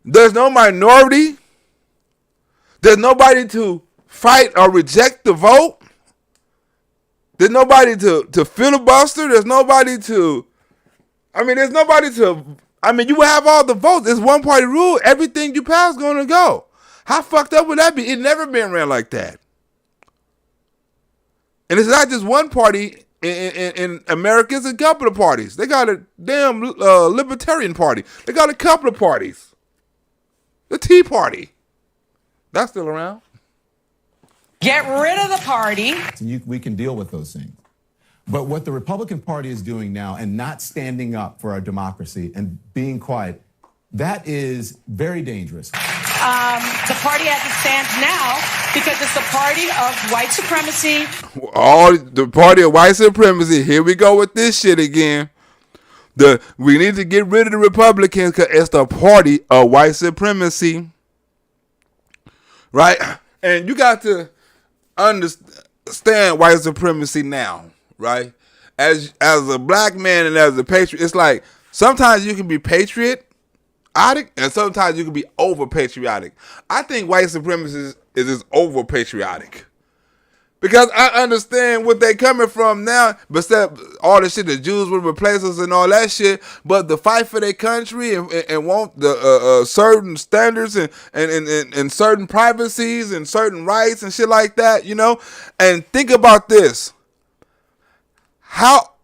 There's no minority. There's nobody to fight or reject the vote. There's nobody to filibuster. There's nobody to... you have all the votes. It's one-party rule. Everything you pass is going to go. How fucked up would that be? It never been ran like that. And it's not just one party... In America, it's a couple of parties. They got a damn libertarian party. They got a couple of parties. The Tea Party. That's still around. Get rid of the party. We can deal with those things. But what the Republican Party is doing now and not standing up for our democracy and being quiet, that is very dangerous. The party as it stands now, because it's the party of white supremacy. The party of white supremacy. Here we go with this shit again. We need to get rid of the Republicans because it's the party of white supremacy. Right? And you got to understand white supremacy now, right? As a black man and as a patriot, it's like sometimes you can be patriotic and sometimes you can be over patriotic. I think white supremacists is just over patriotic. Because I understand what they coming from now, besides all the shit the Jews would replace us and all that shit, but the fight for their country and want the certain standards and certain privacies and certain rights and shit like that, And think about this. How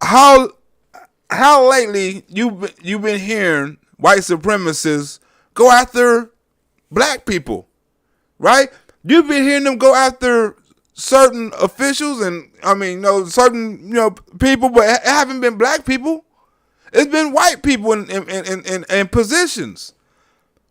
lately you've been hearing white supremacists go after black people, right? You've been hearing them go after certain officials and certain people, but it haven't been black people. It's been white people in positions,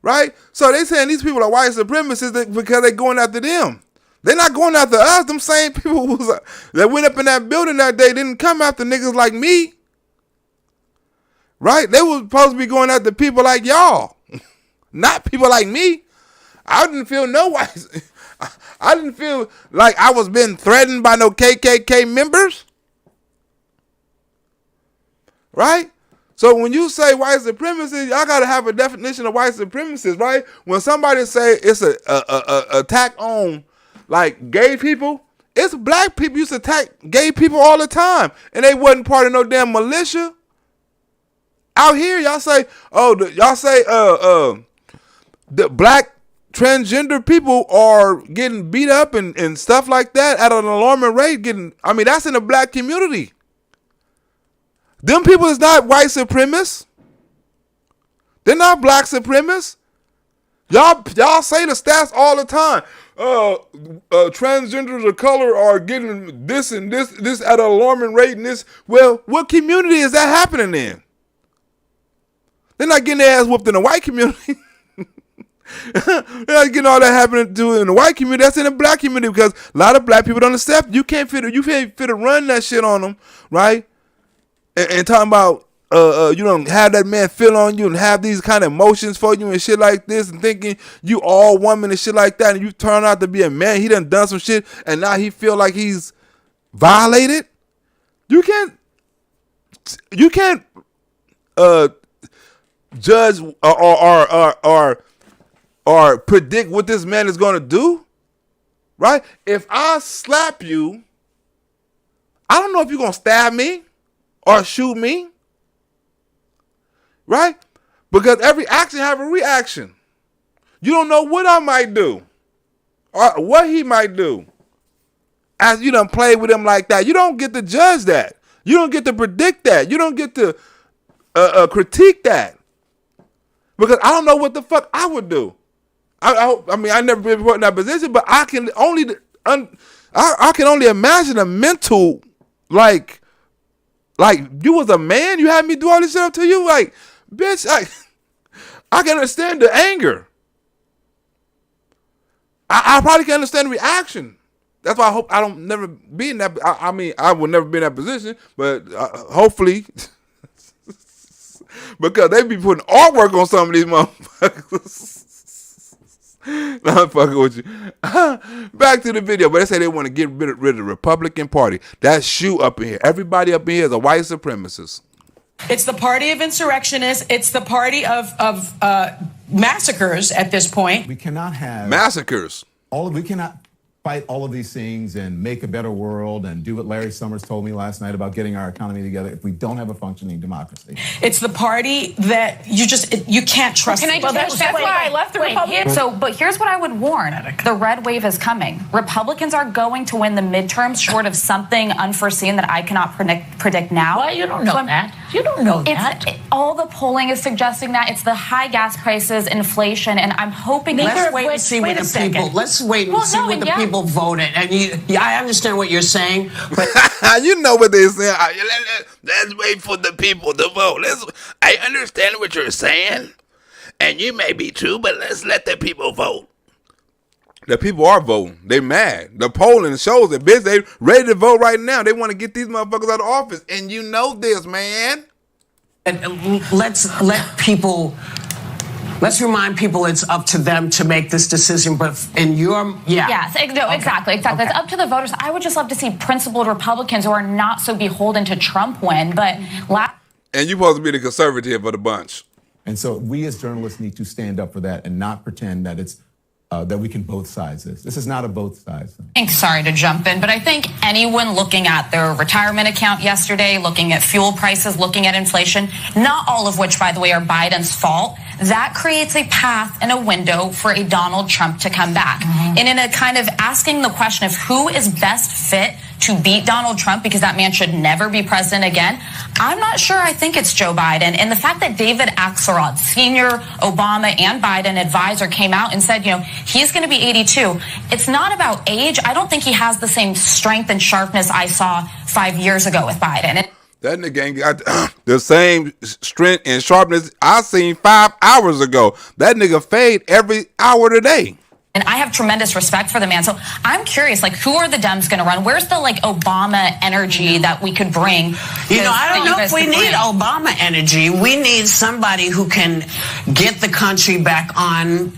right? So they saying these people are white supremacists because they're going after them. They're not going after us. Them same people that went up in that building that day didn't come after niggas like me. Right? They were supposed to be going after people like y'all, not people like me. I didn't feel I didn't feel like I was being threatened by no KKK members. Right? So when you say white supremacy, y'all got to have a definition of white supremacists, right? When somebody say it's a attack on like gay people, it's black people used to attack gay people all the time, and they wasn't part of no damn militia. Out here, y'all say, the black transgender people are getting beat up and stuff like that at an alarming rate. That's in the black community. Them people is not white supremacists. They're not black supremacists. Y'all say the stats all the time. Transgenders of color are getting this and this at an alarming rate and this. Well, what community is that happening in? They're not getting their ass whooped in the white community. They're not getting all that happening to in the white community. That's in the black community because a lot of black people don't accept. You can't fit to run that shit on them, right? And talking about you don't have that man feel on you and have these kind of emotions for you and shit like this and thinking you all woman and shit like that and you turn out to be a man. He done some shit and now he feel like he's violated. You can't judge or predict what this man is going to do, right? If I slap you, I don't know if you're going to stab me. or shoot me. Right? Because every action have a reaction. You don't know what I might do or what he might do. As you done play with him like that, you don't get to judge that. You don't get to predict that. You don't get to critique that. Because I don't know what the fuck I would do. I mean, I never been put in that position, but I can only imagine a mental, like you was a man, you had me do all this stuff to you, like, bitch, I can understand the anger. I probably can understand the reaction. That's why I hope I don't never be in that. I mean, I will never be in that position, but hopefully, because they be putting artwork on some of these motherfuckers. No, I'm fucking with you. Back to the video, but they say they want to get rid of the Republican Party. That shoe up in here. Everybody up in here is a white supremacist. It's the party of insurrectionists. It's the party of massacres at this point. We cannot have massacres. We cannot fight all of these things and make a better world and do what Larry Summers told me last night about getting our economy together if we don't have a functioning democracy. It's the party that you can't trust. Can I just that's why I left the Republicans. But here's what I would warn. The red wave is coming. Republicans are going to win the midterms short of something unforeseen that I cannot predict now. Well, you don't know that. You don't know that. All the polling is suggesting that. It's the high gas prices, inflation, and I'm hoping Let's wait and see what the people. Let's wait and see what the people voted. And I understand what you're saying, but you know what they're saying. Let's wait for the people to vote. I understand what you're saying, and you may be true, but let's let the people vote. The people are voting. They mad. The polling shows that, bitch, they ready to vote right now. They want to get these motherfuckers out of office, and you know this, man. And let's remind people it's up to them to make this decision. But in your yes, no, exactly. Okay. It's up to the voters. I would just love to see principled Republicans who are not so beholden to Trump win. But and you're supposed to be the conservative of the bunch. And so we as journalists need to stand up for that and not pretend that it's that we can both sides this. This is not a both sides thing. Sorry to jump in, but I think anyone looking at their retirement account yesterday, looking at fuel prices, looking at inflation, not all of which, by the way, are Biden's fault, that creates a path and a window for a Donald Trump to come back. Mm-hmm. And in a kind of asking the question of who is best fit to beat Donald Trump, because that man should never be president again, I'm not sure. I think it's Joe Biden. And the fact that David Axelrod, senior Obama and Biden advisor, came out and said, he's going to be 82. It's not about age. I don't think he has the same strength and sharpness I saw 5 years ago with Biden. That nigga ain't got the same strength and sharpness I seen 5 hours ago. That nigga fade every hour today. And I have tremendous respect for the man. So I'm curious, who are the Dems going to run? Where's the Obama energy that we could bring? I don't know if we need Obama energy. We need somebody who can get the country back in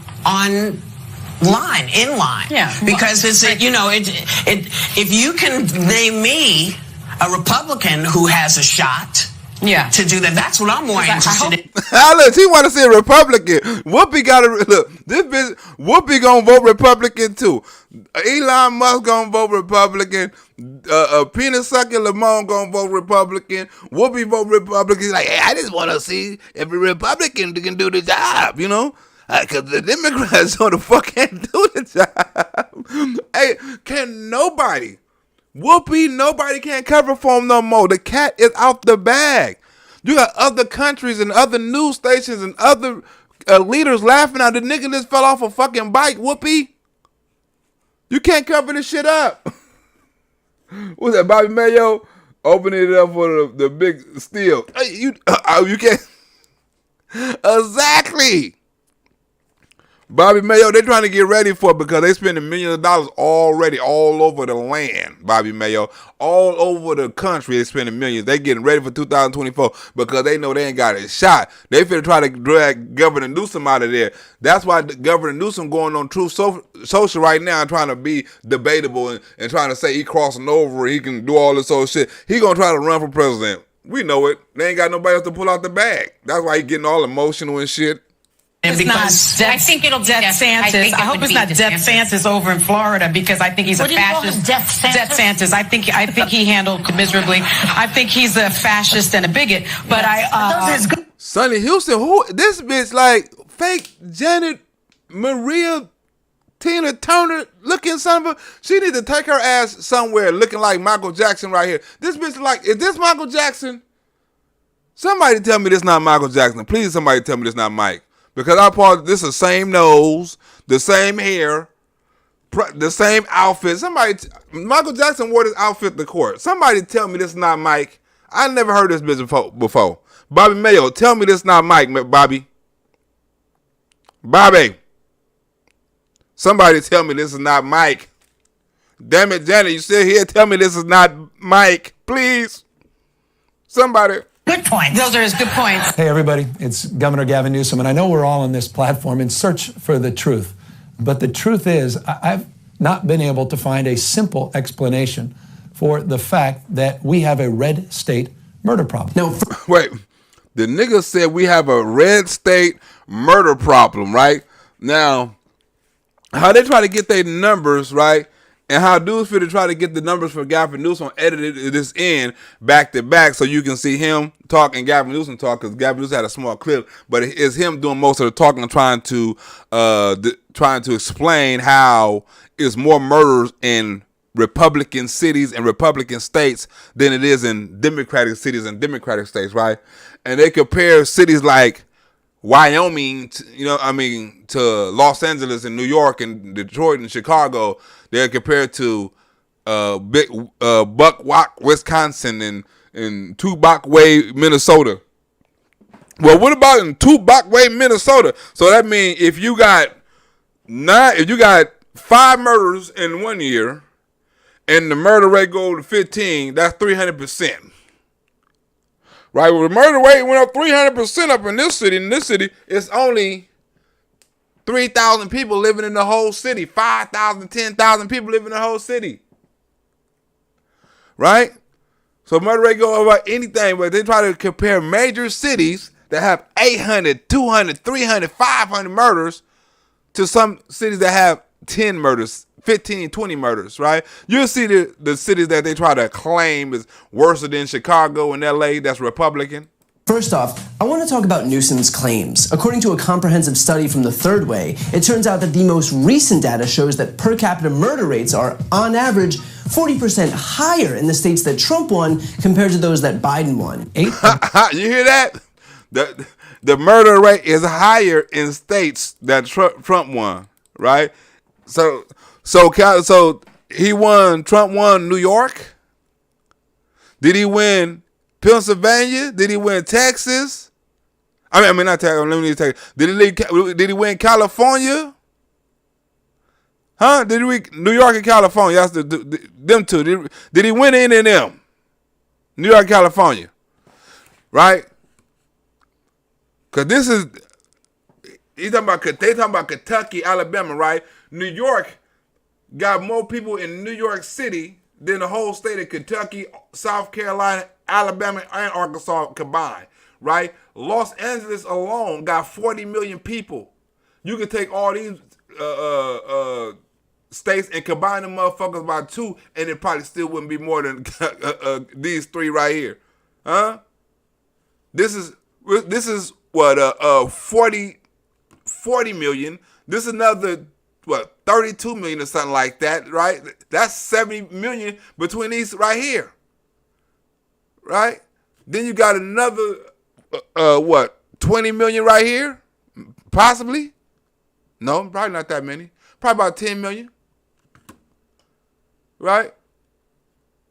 line. Yeah. Because if you can name me a Republican who has a shot to do that, that's what I'm more interested in. Look, he want to see a Republican. Whoopi got to look. This bitch, Whoopi gonna vote Republican too. Elon Musk gonna vote Republican. Peanut sucking Lamont gonna vote Republican. Whoopi vote Republican. Like, hey, I just want to see if a Republican can do the job, because the Democrats don't the fuck can't do the job. Hey, can nobody? Whoopi, nobody can't cover for him no more. The cat is out the bag. You got other countries and other news stations and other leaders laughing at the nigga just fell off a fucking bike. Whoopi, you can't cover this shit up. What's that, Bobby Mayo? Opening it up for the big steal. Hey, you can't. Exactly. Bobby Mayo, they're trying to get ready for it because they spending millions of dollars already all over the land, Bobby Mayo. All over the country, they spending millions. They getting ready for 2024 because they know they ain't got a shot. They finna try to drag Governor Newsome out of there. That's why Governor Newsome going on Truth Social right now and trying to be debatable and trying to say he crossing over, he can do all this old shit. He gonna try to run for president. We know it. They ain't got nobody else to pull out the bag. That's why he getting all emotional and shit. because I think it'll Death Santis. I hope it's not Death Santis over in Florida because I think he's a fascist. Death Santis. I think he handled miserably. I think he's a fascist and a bigot. But Sonny Houston, who this bitch like fake Janet Maria Tina Turner looking son of a, she need to take her ass somewhere looking like Michael Jackson right here. This bitch like, is this Michael Jackson? Somebody tell me this not Michael Jackson. Please somebody tell me this not Mike. Because this is the same nose, the same hair, the same outfit. Michael Jackson wore this outfit to court. Somebody tell me this is not Mike. I never heard this bitch before. Bobby Mayo, tell me this is not Mike, Bobby. Bobby. Somebody tell me this is not Mike. Damn it, Janet, you still here? Tell me this is not Mike. Please. Somebody. Good points. Those are his good points. Hey, everybody. It's Governor Gavin Newsome, and I know we're all on this platform in search for the truth. But the truth is, I've not been able to find a simple explanation for the fact that we have a red state murder problem. No, wait. The nigga said we have a red state murder problem, right? Now, how they try to get their numbers, right? And how dudes fit to try to get the numbers for Gavin Newsome edited this in back to back so you can see him talk and Gavin Newsome talk, because Gavin Newsome had a small clip, but it's him doing most of the talking and trying to explain how it's more murders in Republican cities and Republican states than it is in Democratic cities and Democratic states, right? And they compare cities like Wyoming, to Los Angeles and New York and Detroit and Chicago. They're compared to Buckwalk, Wisconsin, and Tubakway, Minnesota. Well, what about in Tubakway, Minnesota? So that means if you got 5 murders in 1 year, and the murder rate go to 15, that's 300%. Right? Well, the murder rate went up 300% up in this city. In this city, it's only 3,000 people living in the whole city. 5,000, 10,000 people living in the whole city. Right? So murder rate go over anything, but they try to compare major cities that have 800, 200, 300, 500 murders to some cities that have 10 murders, 15, 20 murders, right? You'll see the cities that they try to claim is worse than Chicago and LA that's Republican. First off, I want to talk about Newsome's claims. According to a comprehensive study from the Third Way, it turns out that the most recent data shows that per capita murder rates are, on average, 40% higher in the states that Trump won compared to those that Biden won. You hear that? The murder rate is higher in states that Trump won, right? So he won. Trump won New York. Did he win Pennsylvania? Did he win Texas? I mean not Texas. Let me Texas. Did he win California? Huh? Did he win New York and California? That's them two. Did he win any of them? New York, California, right? Because they talking about Kentucky, Alabama, right? New York got more people in New York City than the whole state of Kentucky, South Carolina, Alabama, and Arkansas combined, right? Los Angeles alone got 40 million people. You could take all these states and combine them motherfuckers by 2, and it probably still wouldn't be more than these 3 right here, huh? This is what 40 million. This is another 32 million or something like that, right? That's 70 million between these right here, right? Then you got another 20 million right here, possibly. No, probably not that many. Probably about 10 million, right?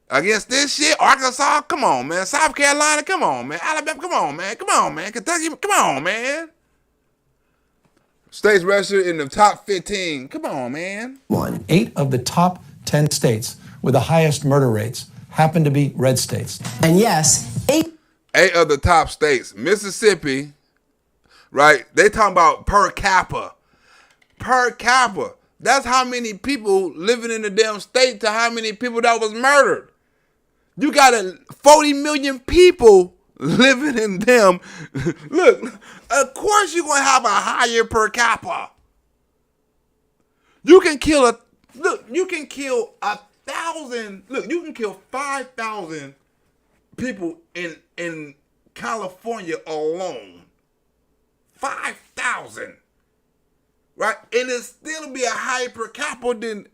Against this shit, Arkansas, come on, man. South Carolina, come on, man. Alabama, come on, man. Come on, man. Kentucky, come on, man. States registered in the top 15. Come on, man. 8 of the top 10 states with the highest murder rates happen to be red states. And yes, 8 of the top states. Mississippi, right? They talking about per capita. Per capita. That's how many people living in the damn state to how many people that was murdered. You got 40 million people living in them. Look, of course you're going to have a higher per capita. You can kill 1,000. Look, you can kill 5,000 people in California alone. 5,000. Right? And it still be a higher per capita than,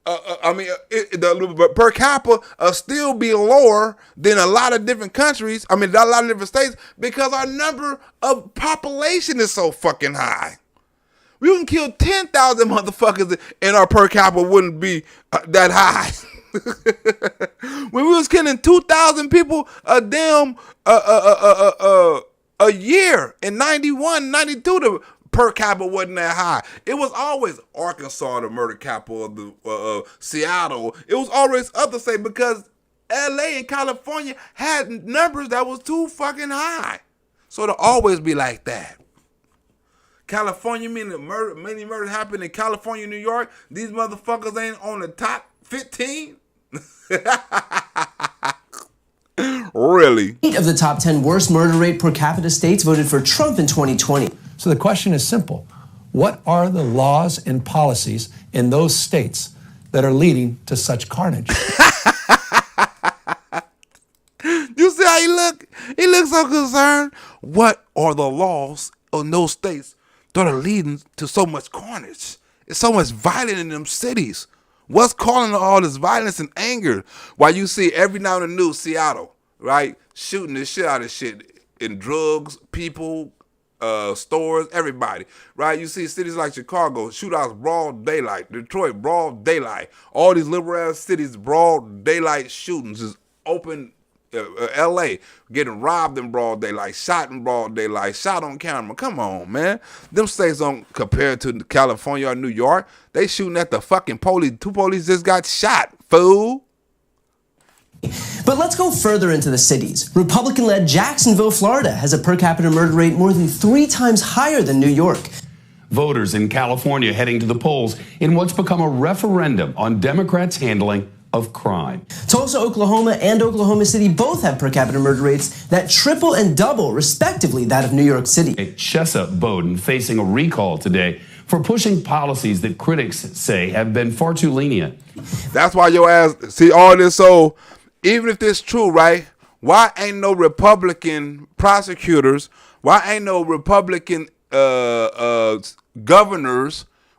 the per capita still be lower than a lot of different countries. A lot of different states, because our number of population is so fucking high. We can kill 10,000 motherfuckers and our per capita wouldn't be that high. When we was killing 2,000 people a year in 91, 92, the per capita wasn't that high. It was always Arkansas, the murder capital of the Seattle. It was always other states because LA and California had numbers that was too fucking high. So it'll always be like that. California, meaning many murders happen in California, New York. These motherfuckers ain't on the top 15. Really? 8 of the top 10 worst murder rate per capita states voted for Trump in 2020. So the question is simple. What are the laws and policies in those states that are leading to such carnage? You see how he look? He looks so concerned. What are the laws in those states that are leading to so much carnage? It's so much violence in them cities. What's calling all this violence and anger? While you see every now in the news, Seattle, right? Shooting the shit out of shit in drugs, people, stores, everybody, right? You see cities like Chicago, shootouts, broad daylight. Detroit, broad daylight. All these liberal ass cities, broad daylight shootings is open. LA getting robbed in broad daylight, shot in broad daylight, shot on camera. Come on, man. Them states don't compare to California or New York. They shooting at the fucking police. 2 police just got shot, fool. But let's go further into the cities. Republican-led Jacksonville, Florida has a per capita murder rate more than 3 times higher than New York. Voters in California heading to the polls in what's become a referendum on Democrats' handling of crime. Tulsa, Oklahoma, and Oklahoma City both have per capita murder rates that triple and double, respectively, that of New York City. Chesa Bowden facing a recall today for pushing policies that critics say have been far too lenient. That's why your ass see all this. So even if this true, right? Why ain't no Republican prosecutors? Why ain't no Republican governors,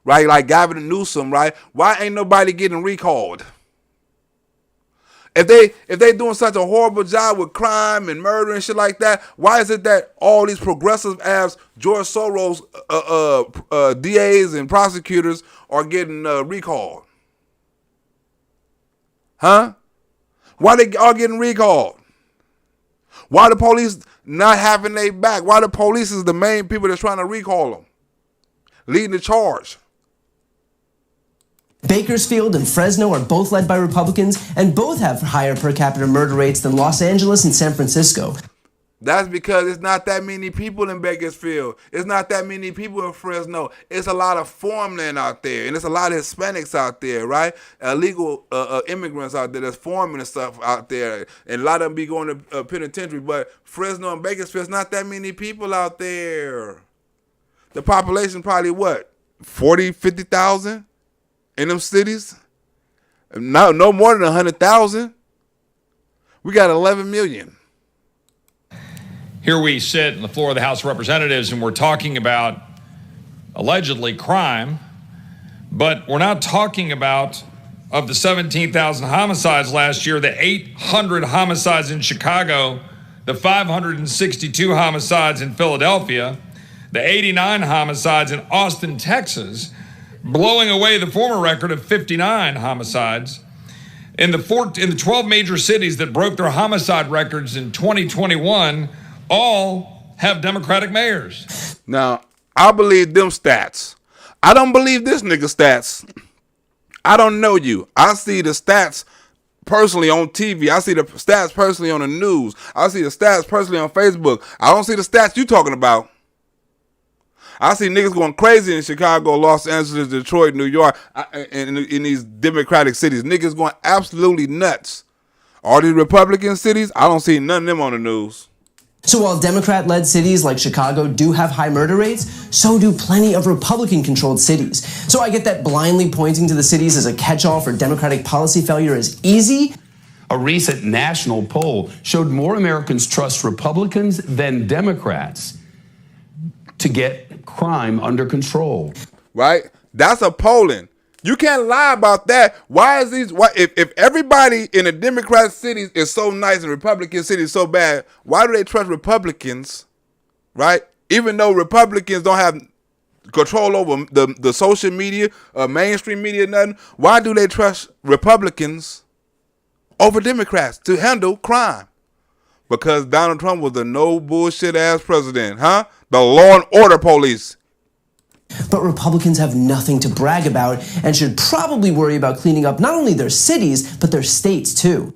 right? Like Gavin and Newsome, right? Why ain't nobody getting recalled? If they doing such a horrible job with crime and murder and shit like that, why is it that all these progressive ass George Soros DAs and prosecutors are getting recalled? Huh? Why they all getting recalled? Why the police not having their back? Why the police is the main people that's trying to recall them, leading the charge? Bakersfield and Fresno are both led by Republicans, and both have higher per capita murder rates than Los Angeles and San Francisco. That's because it's not that many people in Bakersfield. It's not that many people in Fresno. It's a lot of farmland out there, and it's a lot of Hispanics out there, right? Illegal immigrants out there that's farming and stuff out there, and a lot of them be going to penitentiary. But Fresno and Bakersfield, it's not that many people out there. The population probably what, 40, 50,000 in them cities? No more than 100,000. We got 11 million. Here we sit on the floor of the House of Representatives and we're talking about allegedly crime, but we're not talking about, of the 17,000 homicides last year, the 800 homicides in Chicago, the 562 homicides in Philadelphia, the 89 homicides in Austin, Texas, blowing away the former record of 59 homicides. In the 12 major cities that broke their homicide records in 2021, all have Democratic mayors. Now, I believe them stats. I don't believe this nigga stats. I don't know you. I see the stats personally on TV. I see the stats personally on the news. I see the stats personally on Facebook. I don't see the stats you talking about. I see niggas going crazy in Chicago, Los Angeles, Detroit, New York, in these Democratic cities. Niggas going absolutely nuts. All these Republican cities, I don't see none of them on the news. So while Democrat-led cities like Chicago do have high murder rates, so do plenty of Republican-controlled cities. So I get that blindly pointing to the cities as a catch-all for Democratic policy failure is easy. A recent national poll showed more Americans trust Republicans than Democrats to get crime under control. Right? That's a polling. You can't lie about that. Why is these? Why if everybody in the Democrat cities is so nice and Republican cities so bad, why do they trust Republicans? Right? Even though Republicans don't have control over the social media, mainstream media, nothing. Why do they trust Republicans over Democrats to handle crime? Because Donald Trump was a no bullshit ass president, huh? The law and order police. But Republicans have nothing to brag about and should probably worry about cleaning up not only their cities, but their states too.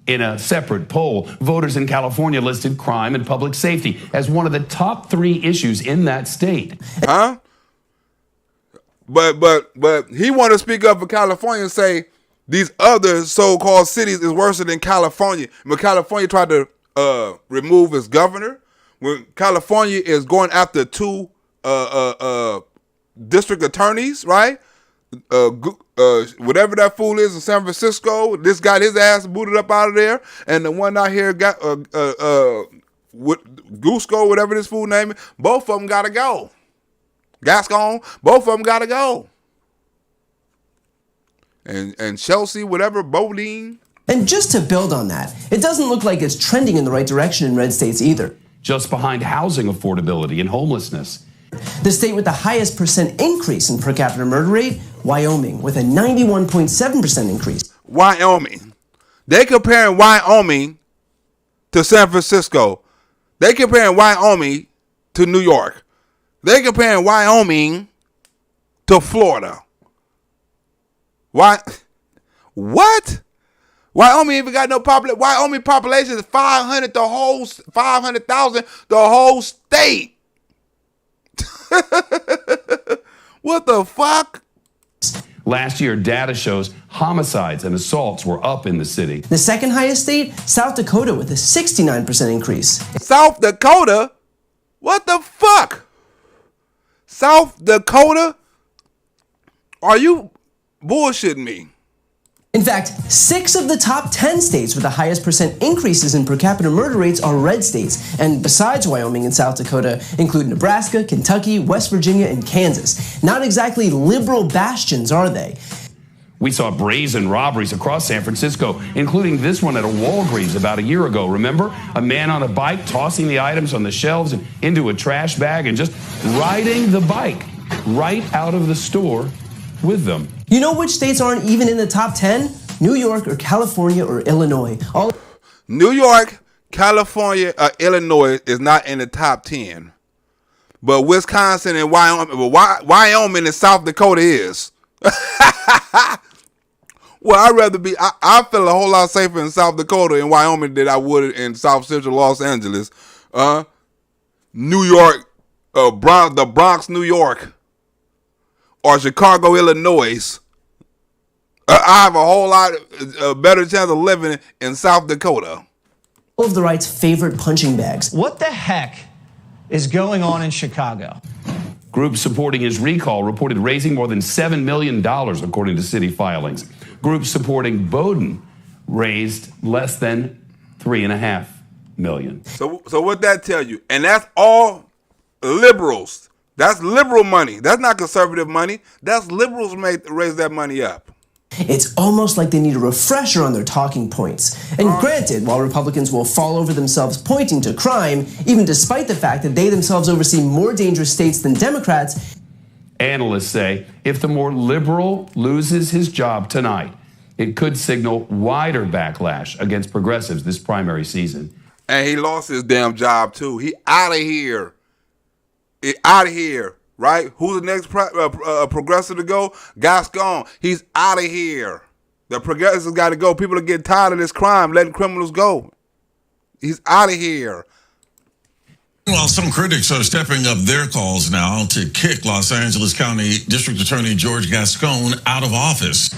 In a separate poll, voters in California listed crime and public safety as one of the top 3 issues in that state. Huh? But he want to speak up for California and say these other so-called cities is worse than California. When California tried to remove its governor, when California is going after 2 district attorneys, right? Whatever that fool is in San Francisco, this got his ass booted up out of there, and the one out here got Gusco, whatever this fool name is. Both of them gotta go. Gascon, both of them gotta go. And Chelsea, whatever, Bodine. And just to build on that, it doesn't look like it's trending in the right direction in red states either. Just behind housing affordability and homelessness. The state with the highest percent increase in per capita murder rate, Wyoming, with a 91.7% increase. Wyoming. They comparing Wyoming to San Francisco. They comparing Wyoming to New York. They comparing Wyoming to Florida. Why? What? Wyoming even got no population. Wyoming population is 500,000, the whole state. What the fuck? Last year, data shows homicides and assaults were up in the city. The second highest state, South Dakota, with a 69% increase. South Dakota? What the fuck? South Dakota? Are you bullshitting me? In fact, 6 of the top 10 states with the highest percent increases in per capita murder rates are red states, and besides Wyoming and South Dakota include Nebraska, Kentucky, West Virginia, and Kansas. Not exactly liberal bastions, are they? We saw brazen robberies across San Francisco, including this one at a Walgreens about a year ago. Remember? A man on a bike tossing the items on the shelves and into a trash bag and just riding the bike right out of the store with them. You know which states aren't even in the top 10? New York or California or Illinois. New York, California, Illinois is not in the top 10. But Wisconsin and Wyoming and South Dakota is. Well, I'd rather be, I feel a whole lot safer in South Dakota and Wyoming than I would in South Central Los Angeles. New York, the Bronx, New York. Or Chicago, Illinois, I have a whole lot better chance of living in South Dakota. All of the right's favorite punching bags. What the heck is going on in Chicago? Groups supporting his recall reported raising more than $7 million, according to city filings. Groups supporting Bowden raised less than $3.5 million. So what that tell you? And that's all liberals. That's liberal money. That's not conservative money. That's liberals raise that money up. It's almost like they need a refresher on their talking points. And granted, while Republicans will fall over themselves pointing to crime, even despite the fact that they themselves oversee more dangerous states than Democrats, analysts say if the more liberal loses his job tonight, it could signal wider backlash against progressives this primary season. And he lost his damn job too. He out of here. Out of here, right? Who's the next progressive to go? Gascon. He's out of here. The progressives got to go. People are getting tired of this crime, letting criminals go. He's out of here. Well, some critics are stepping up their calls now to kick Los Angeles County District Attorney George Gascon out of office.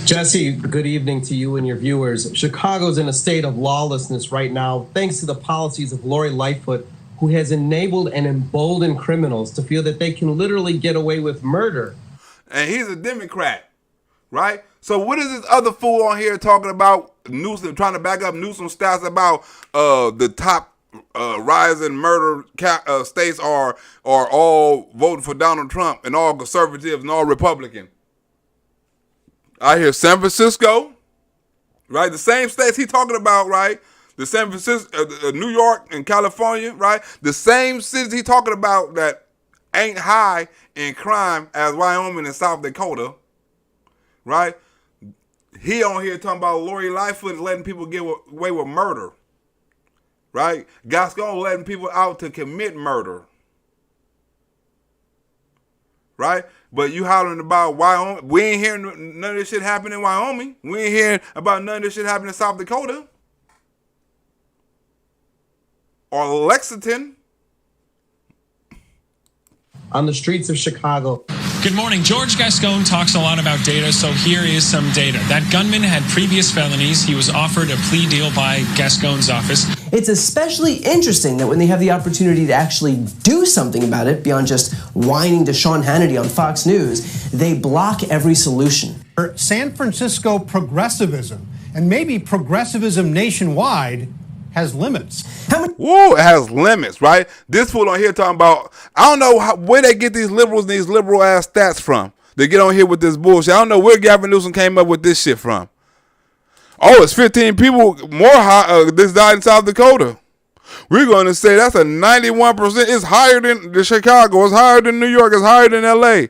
Jesse, good evening to you and your viewers. Chicago's in a state of lawlessness right now, thanks to the policies of Lori Lightfoot, who has enabled and emboldened criminals to feel that they can literally get away with murder. And he's a Democrat, right? So what is this other fool on here talking about Newsome, trying to back up Newsome's stats about the top rising murder states are all voting for Donald Trump and all conservatives and all Republican? I hear San Francisco, right? The same states he talking about, right? The San Francisco, New York and California, right? The same cities he talking about that ain't high in crime as Wyoming and South Dakota, right? He on here talking about Lori Lightfoot letting people get away with murder, right? Gascon letting people out to commit murder, right? But you hollering about Wyoming. We ain't hearing none of this shit happen in Wyoming. We ain't hearing about none of this shit happening in South Dakota or Lexington. On the streets of Chicago. Good morning. George Gascon talks a lot about data, so here is some data. That gunman had previous felonies. He was offered a plea deal by Gascon's office. It's especially interesting that when they have the opportunity to actually do something about it, beyond just whining to Sean Hannity on Fox News, they block every solution. San Francisco progressivism, and maybe progressivism nationwide, has limits. Woo, it has limits, right? This fool on here talking about, I don't know where they get these liberals and these liberal ass stats from. They get on here with this bullshit. I don't know where Gavin Newsome came up with this shit from. Oh, it's 15 people more this died in South Dakota. We're going to say that's a 91%. It's higher than the Chicago. It's higher than New York. It's higher than LA.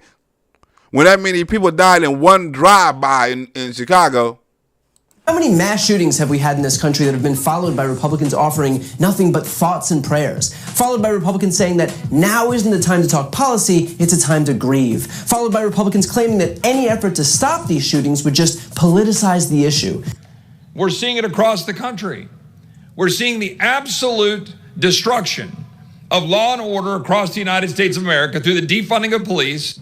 When that many people died in one drive-by in Chicago. How many mass shootings have we had in this country that have been followed by Republicans offering nothing but thoughts and prayers? Followed by Republicans saying that now isn't the time to talk policy, it's a time to grieve. Followed by Republicans claiming that any effort to stop these shootings would just politicize the issue. We're seeing it across the country. We're seeing the absolute destruction of law and order across the United States of America through the defunding of police.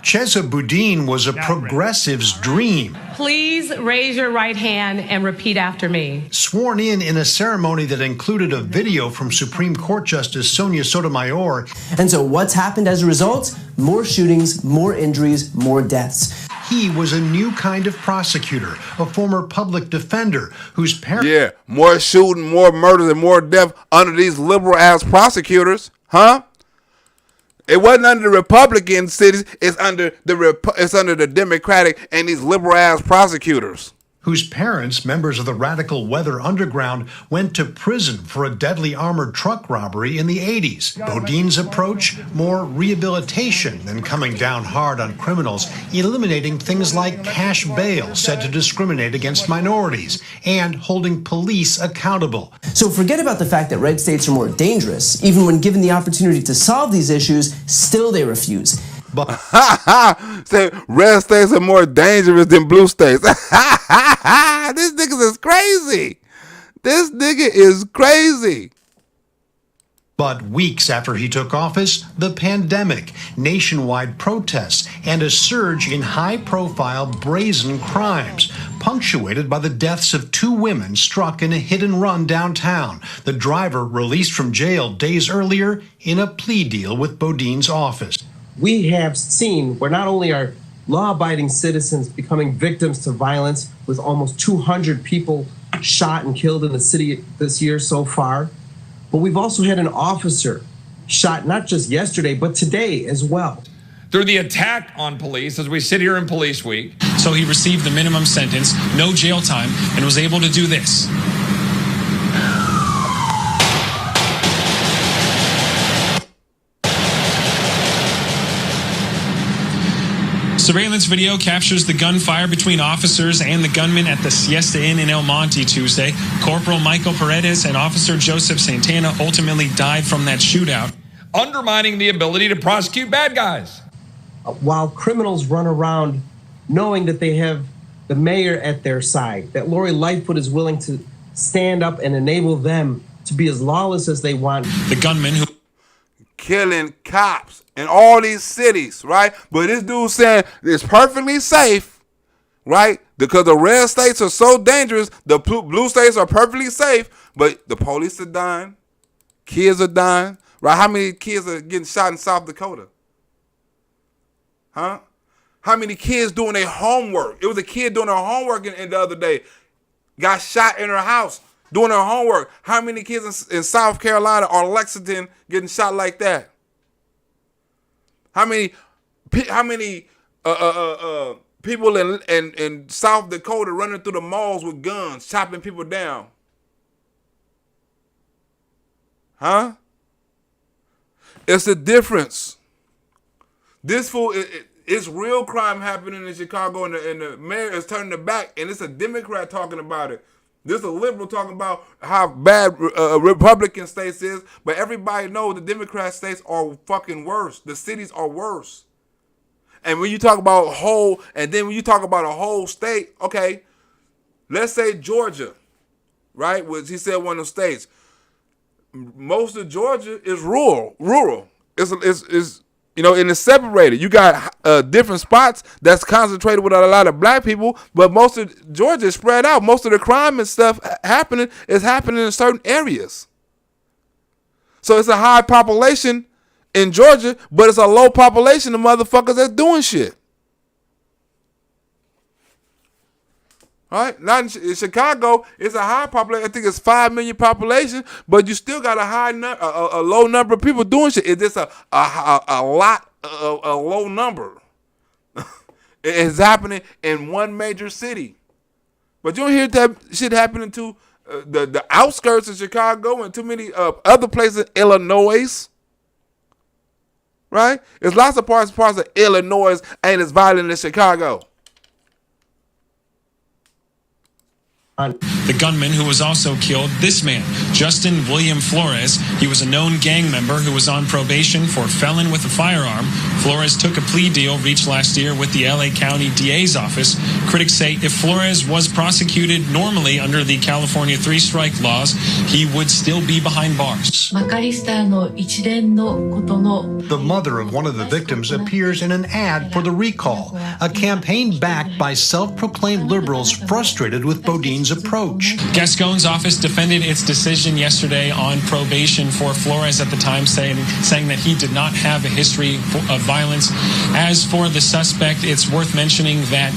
Chesa Boudin was a progressive's dream. Please raise your right hand and repeat after me. Sworn in a ceremony that included a video from Supreme Court Justice Sonia Sotomayor. And so what's happened as a result? More shootings, more injuries, more deaths. He was a new kind of prosecutor, a former public defender whose parents... Yeah, more shooting, more murders, and more death under these liberal-ass prosecutors, huh? It wasn't under the Republican cities. It's under the Democratic and these liberal-ass prosecutors. Whose parents, members of the radical Weather Underground, went to prison for a deadly armored truck robbery in the 80s. Boudin's approach, more rehabilitation than coming down hard on criminals, eliminating things like cash bail said to discriminate against minorities, and holding police accountable. So forget about the fact that red states are more dangerous. Even when given the opportunity to solve these issues, still they refuse. But say red states are more dangerous than blue states. This nigga is crazy. This nigga is crazy. But weeks after he took office, the pandemic, nationwide protests, and a surge in high-profile brazen crimes, punctuated by the deaths of 2 women struck in a hit-and-run downtown. The driver released from jail days earlier in a plea deal with Boudin's office. We have seen where not only are law-abiding citizens becoming victims to violence, with almost 200 people shot and killed in the city this year so far, but we've also had an officer shot not just yesterday, but today as well. Through the attack on police, as we sit here in Police Week. So he received the minimum sentence, no jail time, and was able to do this. Surveillance video captures the gunfire between officers and the gunman at the Siesta Inn in El Monte Tuesday. Corporal Michael Paredes and Officer Joseph Santana ultimately died from that shootout, undermining the ability to prosecute bad guys. While criminals run around knowing that they have the mayor at their side, that Lori Lightfoot is willing to stand up and enable them to be as lawless as they want. The gunman who killing cops in all these cities, right? But this dude saying it's perfectly safe, right? Because the red states are so dangerous, the blue states are perfectly safe, but the police are dying, kids are dying, right? How many kids are getting shot in South Dakota? Huh? How many kids doing their homework? It was a kid doing her homework in the other day, got shot in her house doing her homework. How many kids in South Carolina or Lexington getting shot like that? How many people in South Dakota running through the malls with guns, chopping people down? Huh? It's a difference. This fool, it's real crime happening in Chicago, and the mayor is turning the back, and it's a Democrat talking about it. This is a liberal talking about how bad Republican states is, but everybody knows the Democrat states are fucking worse. The cities are worse. And when you talk about when you talk about a whole state, okay, let's say Georgia, right? Which he said one of the states. Most of Georgia is rural. It's and it's separated. You got different spots that's concentrated with a lot of black people, but most of Georgia is spread out. Most of the crime and stuff happening in certain areas. So it's a high population in Georgia, but it's a low population of motherfuckers that's doing shit. All right, not in Chicago, it's a high population. I think it's 5 million population, but you still got a low number of people doing shit. It's just a low number. It's happening in one major city, but you don't hear that shit happening to the outskirts of Chicago and too many other places, Illinois. Right? There's lots of parts of Illinois ain't as violent as Chicago. The gunman who was also killed, this man, Justin William Flores, he was a known gang member who was on probation for felon with a firearm. Flores took a plea deal reached last year with the LA County DA's office. Critics say if Flores was prosecuted normally under the California three-strike laws, he would still be behind bars. The mother of one of the victims appears in an ad for the recall, a campaign backed by self-proclaimed liberals frustrated with Boudin's approach. Gascon's office defended its decision yesterday on probation for Flores at the time, saying that he did not have a history of violence. As for the suspect, it's worth mentioning that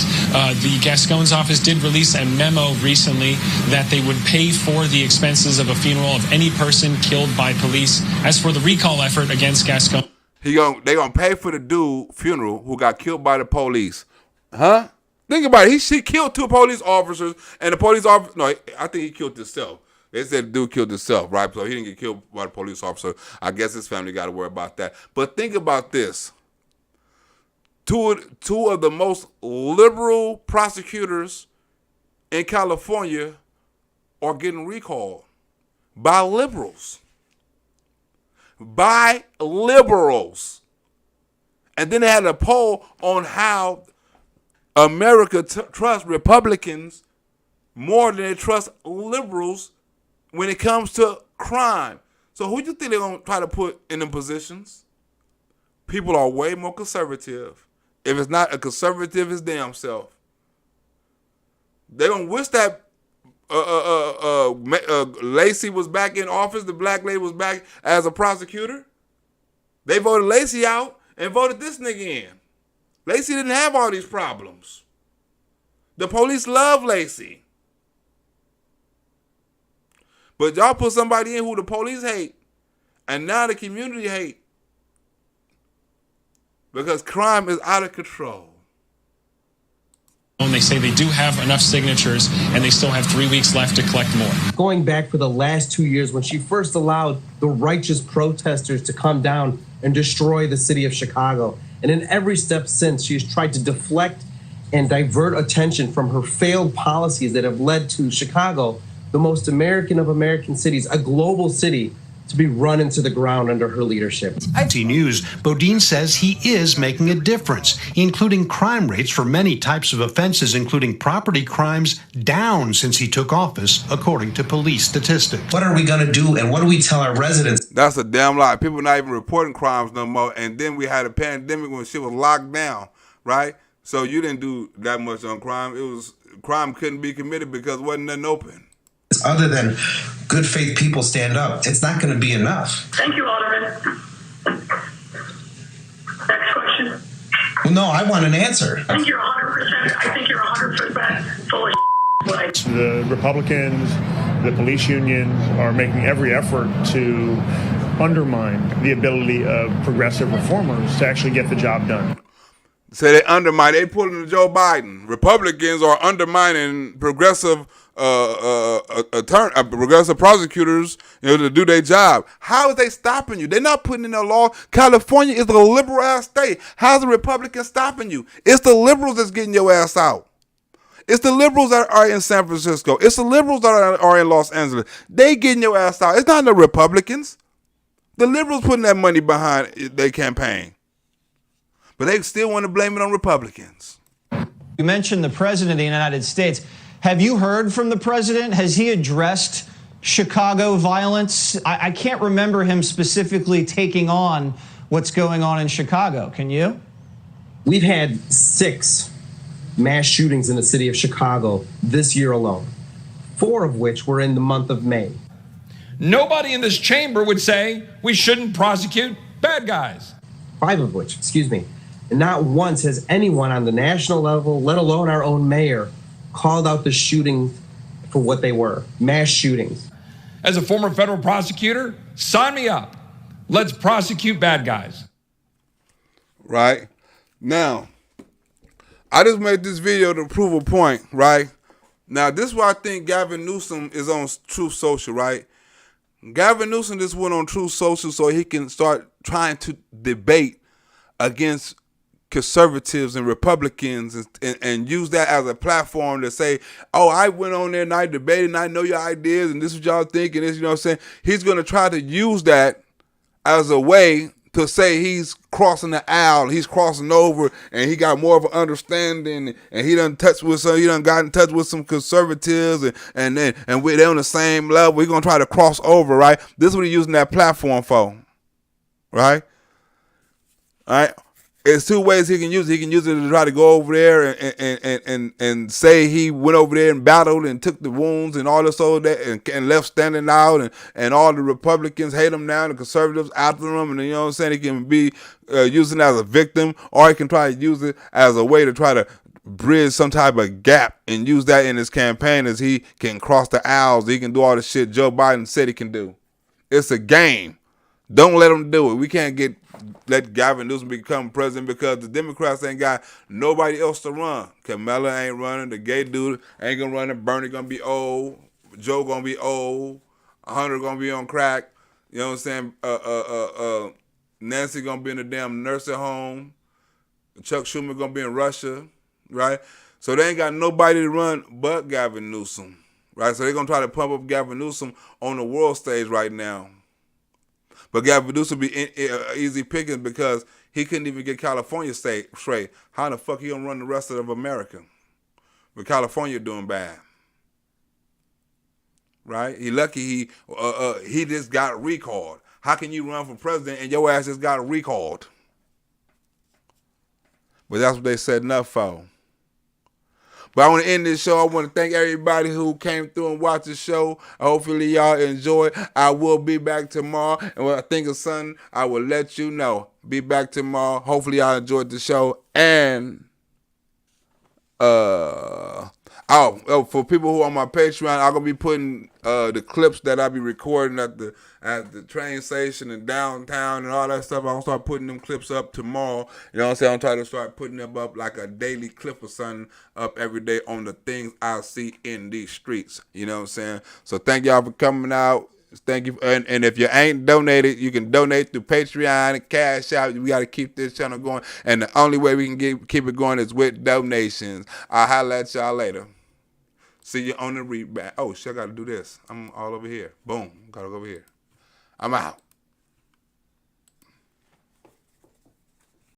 the Gascon's office did release a memo recently that they would pay for the expenses of a funeral of any person killed by police. As for the recall effort against Gascon, they gonna pay for the dude funeral who got killed by the police. Huh? Think about it. He killed 2 police officers, and the police officer, no, I think he killed himself. They said the dude killed himself, right? So he didn't get killed by the police officer. I guess his family got to worry about that. But think about this. Two of the most liberal prosecutors in California are getting recalled by liberals. By liberals. And then they had a poll on how America trusts Republicans more than they trust liberals when it comes to crime. So who do you think they're going to try to put in them positions? People are way more conservative. If it's not a conservative, his damn self. They're going to wish that Lacey was back in office, the black lady was back as a prosecutor. They voted Lacey out and voted this nigga in. Lacey didn't have all these problems. The police love Lacey. But y'all put somebody in who the police hate, and now the community hate. Because crime is out of control. And they say they do have enough signatures, and they still have 3 weeks left to collect more. Going back for the last 2 years, when she first allowed the righteous protesters to come down and destroy the city of Chicago. And in every step since, she has tried to deflect and divert attention from her failed policies that have led to Chicago, the most American of American cities, a global city, to be run into the ground under her leadership. NBC News, Boudin says he is making a difference, including crime rates for many types of offenses, including property crimes, down since he took office, according to police statistics. What are we going to do, and what do we tell our residents? That's a damn lie. People are not even reporting crimes no more. And then we had a pandemic when shit was locked down, right? So you didn't do that much on crime. Crime couldn't be committed because wasn't nothing open. Other than good faith people stand up, it's not going to be enough. Thank you, Alderman. Next question. Well, no, I want an answer. I think you're 100%. I think you're 100% full of like. The Republicans, the police unions are making every effort to undermine the ability of progressive reformers to actually get the job done. So they undermine. They pulling to Joe Biden. Republicans are undermining progressive progressive prosecutors, to do their job. How is they stopping you? They're not putting in a law. California is a liberal ass state. How's the Republicans stopping you? It's the liberals that's getting your ass out. It's the liberals that are in San Francisco. It's the liberals that are in Los Angeles. They getting your ass out. It's not the Republicans. The liberals putting that money behind their campaign. But they still want to blame it on Republicans. You mentioned the president of the United States. Have you heard from the president? Has he addressed Chicago violence? I can't remember him specifically taking on what's going on in Chicago. Can you? We've had 6 mass shootings in the city of Chicago this year alone, 4 of which were in the month of May. Nobody in this chamber would say we shouldn't prosecute bad guys. 5 of which, and not once has anyone on the national level, let alone our own mayor, called out the shootings for what they were, mass shootings. As a former federal prosecutor, sign me up. Let's prosecute bad guys. Right? Now, I just made this video to prove a point, right? Now, this is why I think Gavin Newsome is on Truth Social, right? Gavin Newsome just went on Truth Social so he can start trying to debate against conservatives and Republicans and use that as a platform to say, oh, I went on there and I debated and I know your ideas and this is what y'all think and this, you know what I'm saying? He's going to try to use that as a way to say he's crossing the aisle, he's crossing over, and he got more of an understanding, and he done got in touch with some conservatives, and they're on the same level. We're gonna try to cross over, right? This is what he's using that platform for, right? All right. It's 2 ways he can use it. He can use it to try to go over there and say he went over there and battled and took the wounds and all this all that and left standing out and all the Republicans hate him now, the conservatives after him, and you know what I'm saying? He can be using it as a victim, or he can try to use it as a way to try to bridge some type of gap and use that in his campaign as he can cross the aisles. He can do all the shit Joe Biden said he can do. It's a game. Don't let him do it. We can't let Gavin Newsom become president because the Democrats ain't got nobody else to run. Kamala ain't running. The gay dude ain't gonna run it. Bernie gonna be old. Joe gonna be old. Hunter gonna be on crack. You know what I'm saying? Nancy gonna be in a damn nursing home. Chuck Schumer gonna be in Russia, right? So they ain't got nobody to run but Gavin Newsom, right? So they're gonna try to pump up Gavin Newsom on the world stage right now. But Gavin Newsom will be easy pickings because he couldn't even get California straight. How the fuck he gonna run the rest of America? With California doing bad, right? He lucky he just got recalled. How can you run for president and your ass just got recalled? But that's what they setting up for. But I want to end this show. I want to thank everybody who came through and watched the show. Hopefully y'all enjoyed. I will be back tomorrow. And when I think of something, I will let you know. Be back tomorrow. Hopefully y'all enjoyed the show. And for people who are on my Patreon, I'm gonna be putting the clips that I be recording at the train station and downtown and all that stuff. I'm gonna start putting them clips up tomorrow. You know what I'm saying? I'm trying to start putting them up like a daily clip or something up every day on the things I see in these streets. You know what I'm saying? So thank y'all for coming out. Thank you. And if you ain't donated, you can donate through Patreon and Cash Out. We got to keep this channel going. And the only way we can keep it going is with donations. I'll holler at y'all later. See you on the rebound. Oh, shit, I got to do this. I'm all over here. Boom. Got to go over here. I'm out.